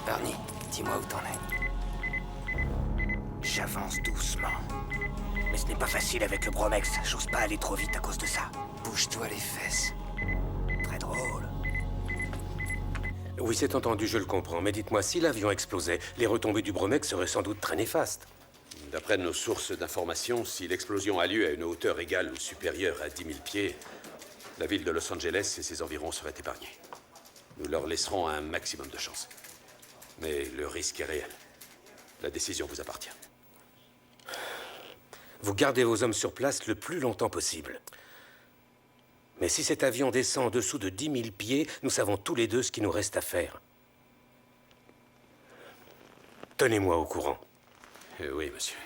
S1: Barney, dis-moi où t'en es. J'avance doucement. Mais ce n'est pas facile avec le Bromex. J'ose pas aller trop vite à cause de ça. Bouge-toi les fesses. Très drôle.
S15: Oui, c'est entendu, je le comprends. Mais dites-moi, si l'avion explosait, les retombées du Bromex seraient sans doute très néfastes.
S14: D'après nos sources d'information, si l'explosion a lieu à une hauteur égale ou supérieure à 10 000 pieds, la ville de Los Angeles et ses environs seraient épargnés. Nous leur laisserons un maximum de chance. Mais le risque est réel. La décision vous appartient.
S15: Vous gardez vos hommes sur place le plus longtemps possible. Mais si cet avion descend en dessous de 10 000 pieds, nous savons tous les deux ce qu'il nous reste à faire. Tenez-moi au courant.
S14: Oui, monsieur.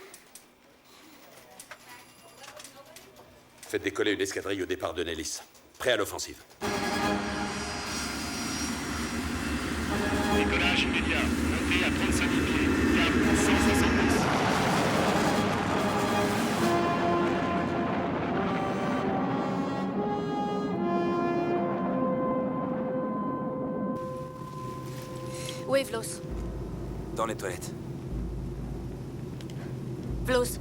S14: Faites décoller une escadrille au départ de Nellis. Prêt à l'offensive.
S3: Décollage immédiat. Montée à 35 000 pieds. Cap 170.
S12: Où est Vlos?
S18: Dans les toilettes.
S12: Vlos.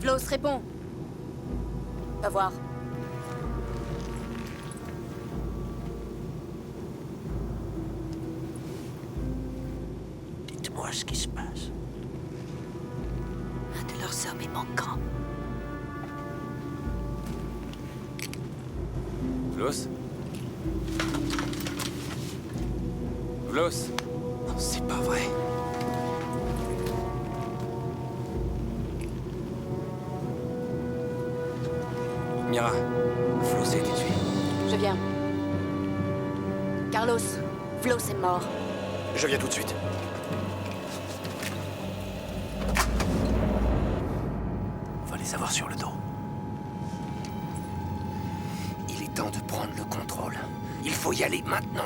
S12: Flos, réponds. Va voir.
S16: Dites-moi ce qui se passe.
S6: Un de leurs hommes est manquant.
S18: Vlos? Vlos?
S16: Non, c'est pas vrai.
S18: Mira,
S16: Flos a été tué.
S12: Je viens. Carlos, Flos est mort.
S2: Je viens tout de suite.
S16: On va les avoir sur le dos. Il est temps de prendre le contrôle. Il faut y aller maintenant.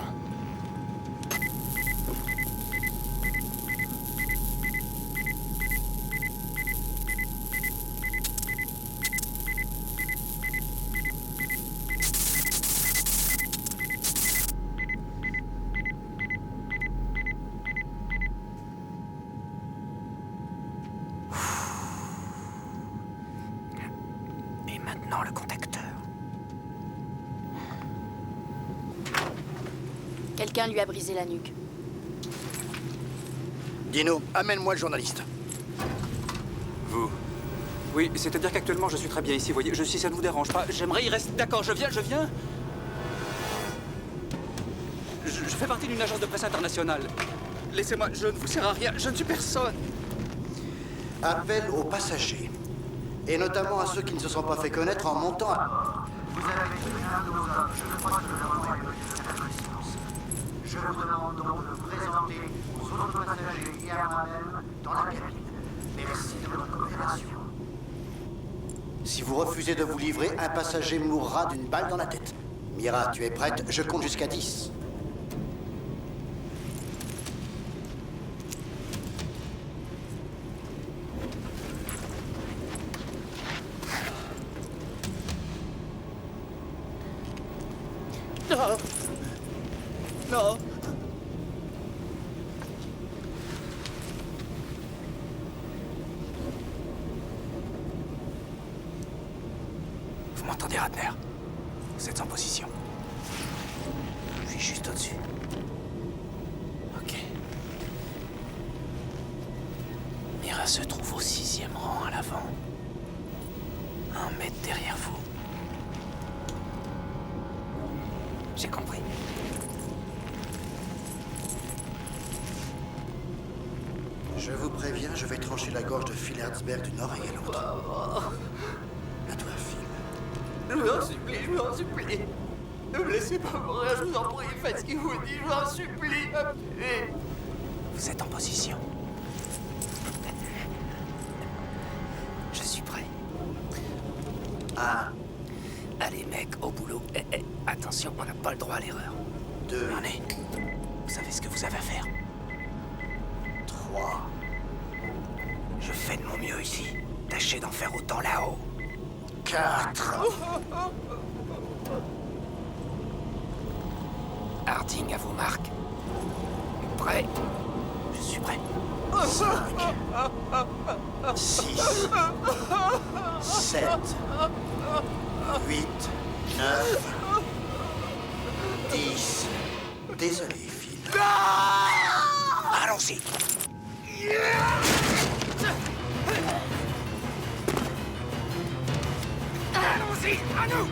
S16: Et maintenant le contacteur.
S12: Quelqu'un lui a brisé la nuque.
S10: Dino, amène-moi le journaliste.
S7: Vous? Oui, c'est-à-dire qu'actuellement, je suis très bien ici, voyez. Si ça ne vous dérange pas, j'aimerais y rester. D'accord, je viens. Je fais partie d'une agence de presse internationale. Laissez-moi, je ne vous sers à rien, je ne suis personne.
S10: Appel aux passagers. Et notamment à ceux qui ne se sont pas fait connaître en montant à... Vous avez tué un de nos hommes. Je crois que le moment est venu de faire connaissance. Je vous demande donc de vous présenter aux autres passagers et à moi-même dans la cabine. Merci de votre coopération. Si vous refusez de vous livrer, un passager mourra d'une balle dans la tête. Mira, tu es prête? Je compte jusqu'à 10.
S7: Non. Non.
S16: Vous m'entendez, Ratner? Vous êtes en position. Je suis juste au-dessus. Ok. Mira se trouve au 6e rang à l'avant. 1 mètre derrière vous. J'ai compris.
S10: Je vous préviens, je vais trancher la gorge de Phil Herzberg d'une oreille à l'autre. À toi, Phil.
S21: Je vous en supplie. Ne me laissez pas mourir, je vous en prie. Faites ce qu'il vous dit, je vous en supplie.
S16: Vous êtes en position. Je suis prêt. Allez, mec, au boulot. Attention, on n'a pas le droit à l'erreur.
S10: 2.
S16: Allez, vous savez ce que vous avez à faire.
S10: 3.
S16: Je fais de mon mieux ici. Tâchez d'en faire autant là-haut.
S10: 4.
S16: Harding à vos marques. Prêt? Je suis prêt.
S10: 5. 6. 7. 8. 9. 10. Désolé, Phil.
S16: Allons-y. Allons-y, à nous.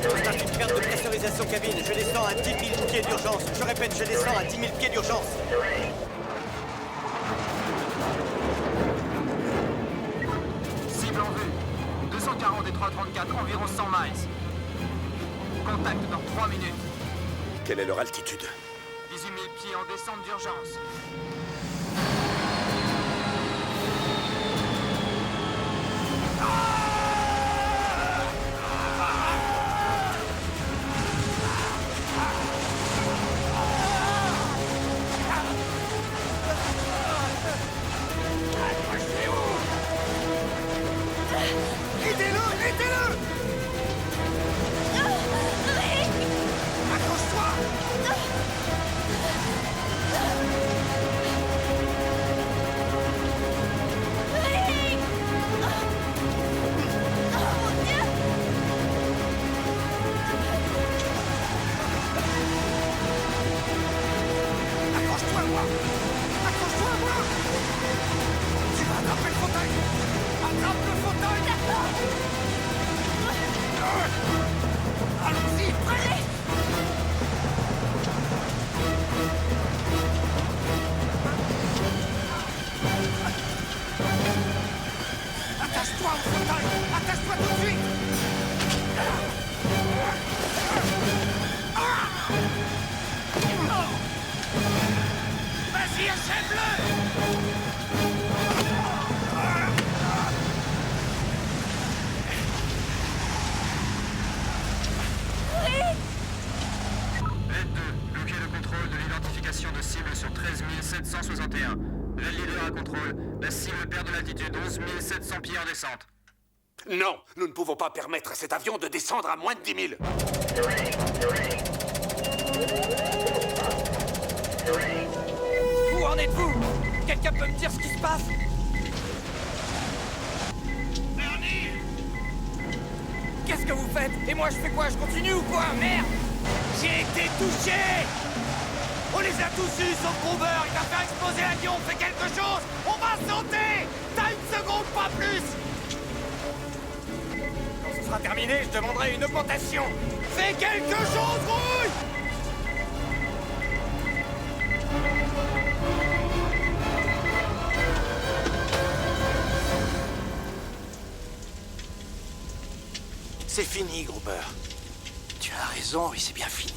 S2: constate une perte de pressurisation cabine. Je descends à 10 000 pieds d'urgence. Je répète, je descends à 10 000 pieds d'urgence.
S21: Cible en vue. 240 et 334, environ 100 miles. Contact dans 3 minutes.
S14: Quelle est leur altitude?
S21: 18 000 pieds en descente d'urgence.
S1: Aidez-le! Aidez-le! Accroche-toi! Accroche-toi à moi! Accroche-toi à moi! Tu vas attraper le fauteuil! Attrape le fauteuil! Allons-y! Allez! Attache-toi au fauteuil! Attache-toi tout de suite! Vas-y, achève-le!
S3: Bloquez le contrôle de l'identification de cible sur 13 761. L'aile leader à contrôle. La cible perd de l'altitude 11 700 pieds en descente.
S1: Non, nous ne pouvons pas permettre à cet avion de descendre à moins de 10 000.
S21: Où en êtes-vous? Quelqu'un peut me dire ce qui se passe? Qu'est-ce que vous faites? Et moi je fais quoi? Je continue ou quoi? Merde!
S1: J'ai été touché! On les a tous eus, sauf Gruber. Il va faire exploser l'avion. Fais quelque chose! On va sauter! T'as une seconde, pas plus!
S21: Quand ce sera terminé, je demanderai une augmentation.
S1: Fais quelque chose, Rouille! C'est fini, Gruber. Tu as raison, et c'est bien fini.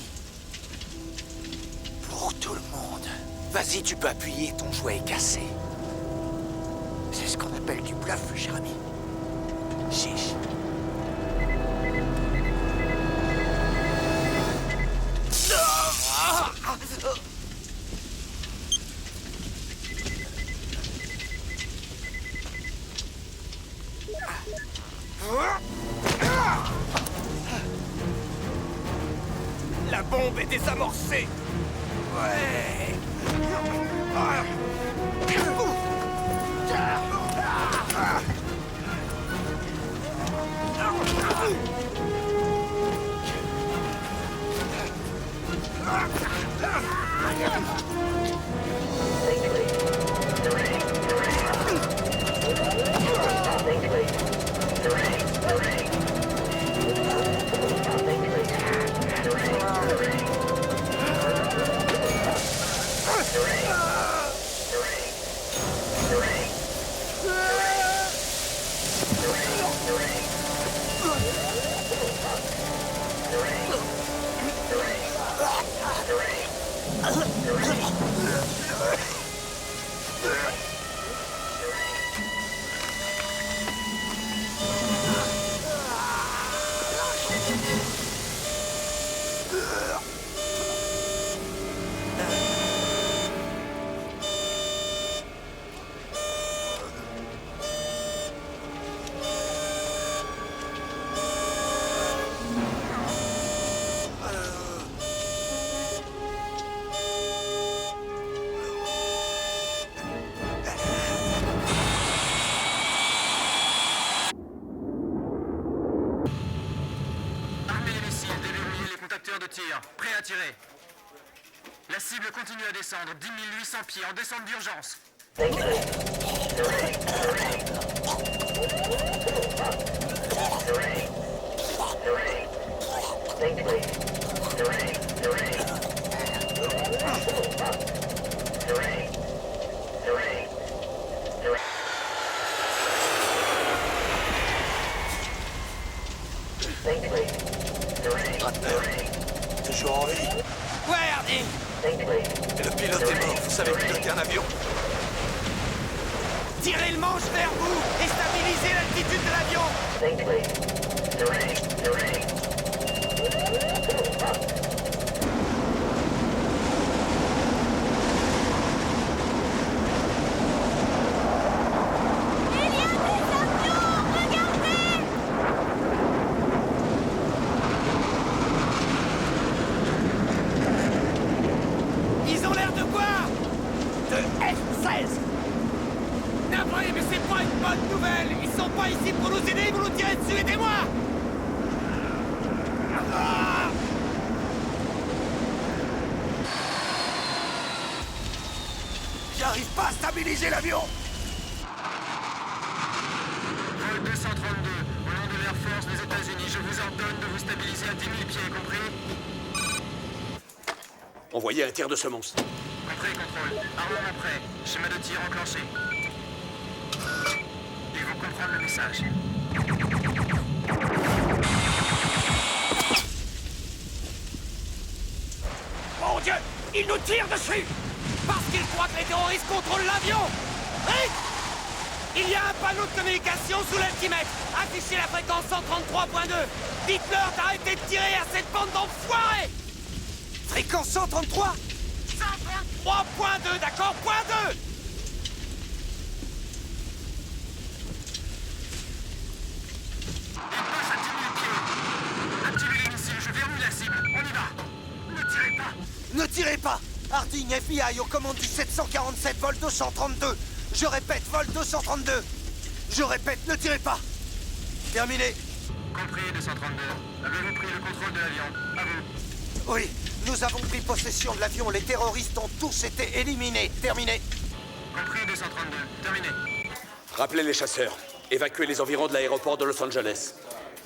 S1: Pour tout le monde. Vas-y, tu peux appuyer, ton jouet est cassé. C'est ce qu'on appelle du bluff, cher ami. Chiche.
S21: La bombe est désamorcée. Ouais.
S3: De tir, prêt à tirer. La cible continue à descendre, 10 800 pieds en descente d'urgence.
S1: Toujours en vie.
S16: Ouais, Hardy.
S1: Et le pilote est mort. Vous savez piloter un avion?
S16: Tirez le manche vers vous et stabilisez l'altitude de l'avion. Ils ont l'air de quoi? De F-16. Navré, mais c'est pas une bonne nouvelle. Ils sont pas ici pour nous aider, vous nous tirez dessus, aidez-moi. Ah!
S1: J'arrive pas à stabiliser l'avion.
S21: Vol 232, au nom de l'Air Force des États-Unis, je vous ordonne de vous stabiliser à 10 000 pieds, compris?
S14: Envoyez un tir de semonce.
S21: Compris, contrôle. Armement prêt. Schéma de tir enclenché. Ils vont comprendre le message.
S16: Mon Dieu, ils nous tirent dessus. Parce qu'ils croient que les terroristes contrôlent l'avion. Rick! Il y a un panneau de communication sous l'altimètre. Affichez la fréquence 133.2. Dites-leur d'arrêter de tirer à cette bande d'enfoirés.
S1: Fréquence 133?
S16: 133.2, d'accord? Point 2.
S21: Il passe à 10 000 pieds. Activez les missiles, je verrouille la cible. On y va. Ne tirez pas.
S1: Ne tirez pas. Harding, FBI, aux commandes du 747, vol 232. Je répète, vol 232. Je répète, ne tirez pas. Terminé.
S21: Compris, 232. Avez-vous pris le contrôle de l'avion? À vous.
S1: Oui, nous avons pris possession de l'avion. Les terroristes ont tous été éliminés. Terminé.
S21: Compris, 232. Terminé.
S14: Rappelez les chasseurs. Évacuez les environs de l'aéroport de Los Angeles.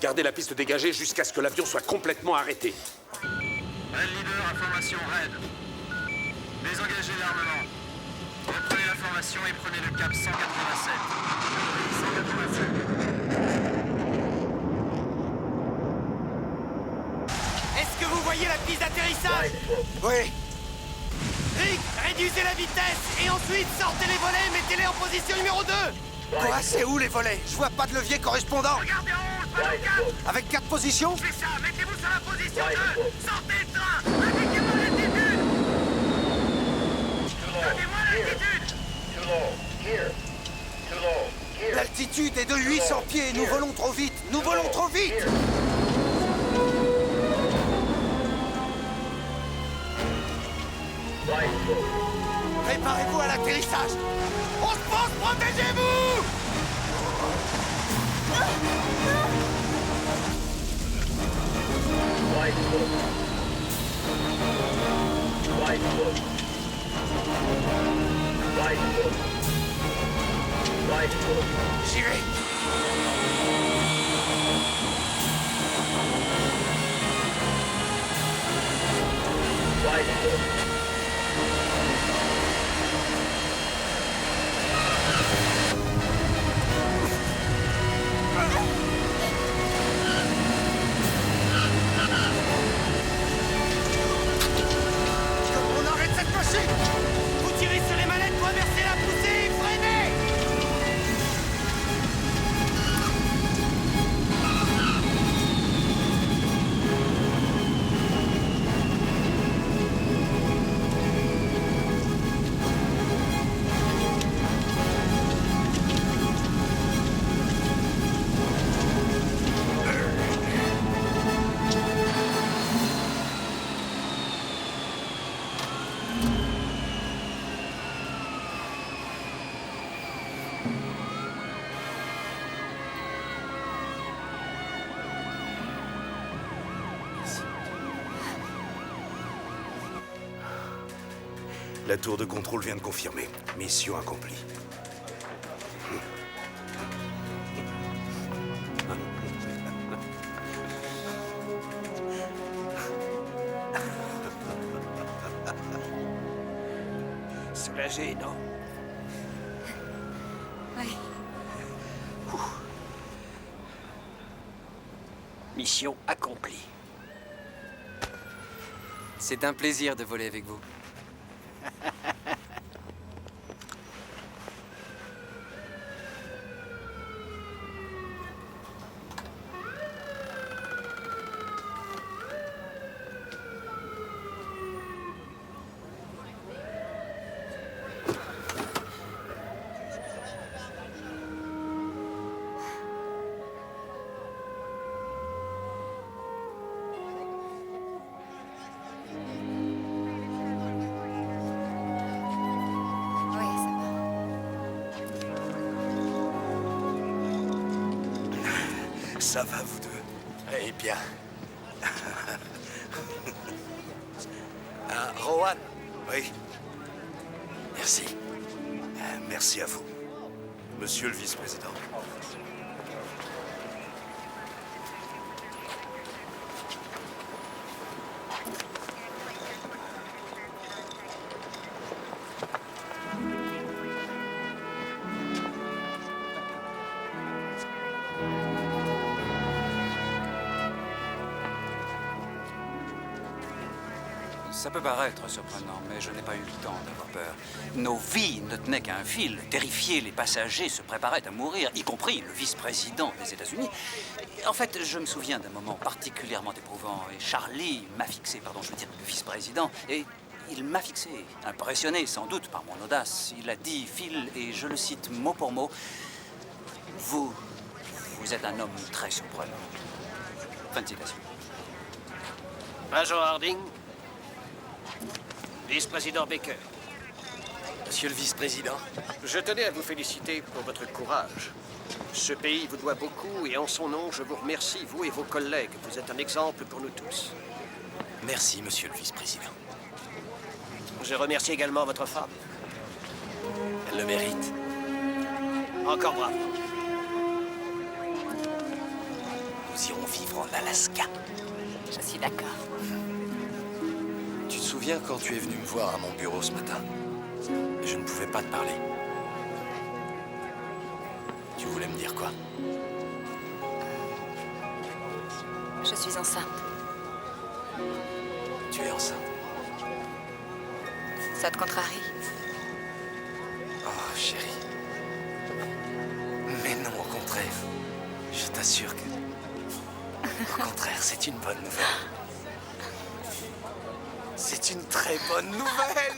S14: Gardez la piste dégagée jusqu'à ce que l'avion soit complètement arrêté.
S21: Red Leader, information Red. Désengagez l'armement. Reprenez la formation et prenez le cap 187. 187.
S16: Est-ce que vous voyez la piste d'atterrissage?
S1: Oui.
S16: Rick, réduisez la vitesse et ensuite sortez les volets, mettez-les en position numéro 2.
S1: Quoi? C'est où les volets? Je vois pas de levier correspondant.
S21: Regardez en haut, pas le cap.
S1: Avec 4 positions?
S21: C'est ça, mettez-vous sur la position 2. Sortez le train. Indiquez-moi l'altitude. Donnez-moi l'altitude.
S1: L'altitude est de 800 pieds. Nous volons trop vite. Nous volons trop vite. Préparez-vous à l'atterrissage.
S16: On se pose, protégez-vous.
S1: J'y vais.
S16: On arrête cette machine. Vous tirez sur les manettes pour inverser la poussée et freinez.
S4: La tour de contrôle vient de confirmer. Mission accomplie.
S16: Soulagé, non?
S6: Oui.
S16: Mission accomplie. C'est un plaisir de voler avec vous.
S1: Ça va, vous deux? Eh bien. Rowan?
S4: Oui.
S1: Merci.
S4: Merci à vous, monsieur le vice-président.
S7: Ça peut paraître surprenant, mais je n'ai pas eu le temps d'avoir peur. Nos vies ne tenaient qu'à un fil. Terrifiés, les passagers se préparaient à mourir, y compris le vice-président des États-Unis. En fait, je me souviens d'un moment particulièrement éprouvant. Et Charlie m'a fixé, le vice-président, et il m'a fixé, impressionné sans doute par mon audace. Il a dit, Phil, et je le cite mot pour mot, vous êtes un homme très surprenant. Fin de citation.
S9: Major Harding. Vice-président Baker.
S1: Monsieur le vice-président.
S9: Je tenais à vous féliciter pour votre courage. Ce pays vous doit beaucoup et en son nom, je vous remercie, vous et vos collègues. Vous êtes un exemple pour nous tous.
S1: Merci, monsieur le vice-président.
S9: Je remercie également votre femme.
S1: Elle le mérite.
S9: Encore bravo.
S1: Nous irons vivre en Alaska.
S6: Je suis d'accord.
S1: Tu te souviens quand tu es venu me voir à mon bureau ce matin? Je ne pouvais pas te parler. Tu voulais me dire quoi?
S6: Je suis enceinte.
S1: Tu es enceinte?
S6: Ça te contrarie?
S1: Oh, chérie. Mais non, au contraire. Je t'assure que... Au contraire, c'est une bonne nouvelle. C'est une très bonne nouvelle.